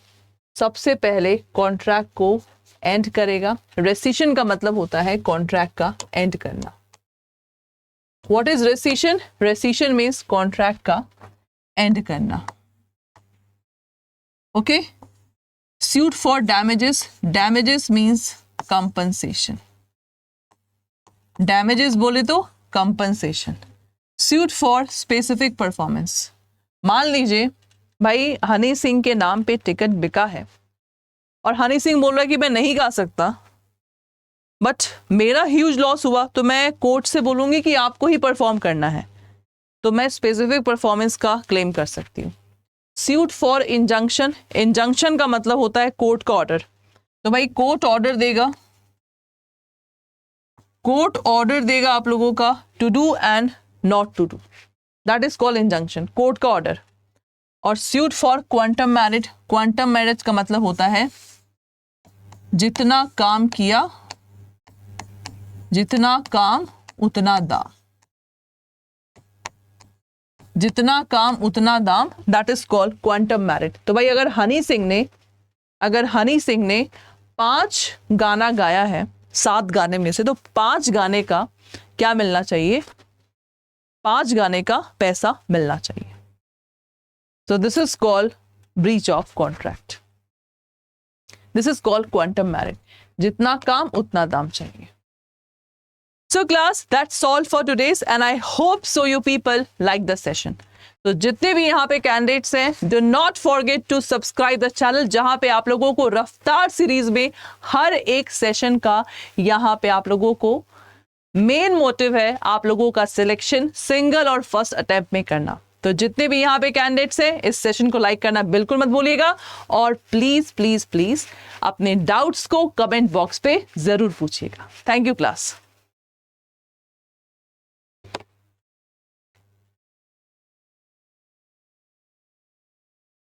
सबसे पहले कॉन्ट्रैक्ट को एंड करेगा। रेसिशन का मतलब होता है कॉन्ट्रैक्ट का एंड करना। What is rescission? Rescission means contract का end करना। Okay? Suit for damages. Damages means compensation. Damages बोले तो compensation. Suit for specific performance. मान लीजिए भाई हनी सिंह के नाम पे टिकट बिका है और हनी सिंह बोल रहा है कि मैं नहीं गा सकता, बट मेरा ह्यूज लॉस हुआ, तो मैं कोर्ट से बोलूंगी कि आपको ही परफॉर्म करना है, तो मैं स्पेसिफिक परफॉर्मेंस का क्लेम कर सकती हूँ। सूट फॉर इंजंक्शन, इंजंक्शन का मतलब होता है कोर्ट का ऑर्डर। तो भाई कोर्ट ऑर्डर देगा, कोर्ट ऑर्डर देगा आप लोगों का to do and not to do, that is called injunction, court का ऑर्डर। और suit for quantum marriage, quantum marriage का मतलब होता है जितना काम किया, जितना काम उतना दाम, जितना काम उतना दाम, that is called quantum marriage. तो भाई अगर हनी सिंह ने 5 गाना गाया है 7 गाने में से, तो 5 गाने का क्या मिलना चाहिए, 5 गाने का पैसा मिलना चाहिए। So this is called breach of contract. This is called quantum merit. जितना काम उतना दाम चाहिए. So class, that's all for today's and I hope so you people like the session. तो जितने भी यहाँ पे कैंडिडेट्स हैं, do not forget to subscribe the channel जहाँ पे आप लोगों को रफ्तार सीरीज में हर एक सेशन का यहाँ पे आप लोगों को मेन मोटिव है आप लोगों का सिलेक्शन सिंगल और फर्स्ट अटेम्प्ट में करना। तो जितने भी यहाँ पे कैंडिडेट्स हैं इस सेशन को लाइक करना बिल्कुल मत भूलिएगा और प्लीज प्लीज प्लीज अपने डाउट्स को कमेंट बॉक्स पे जरूर पूछिएगा। Thank you class.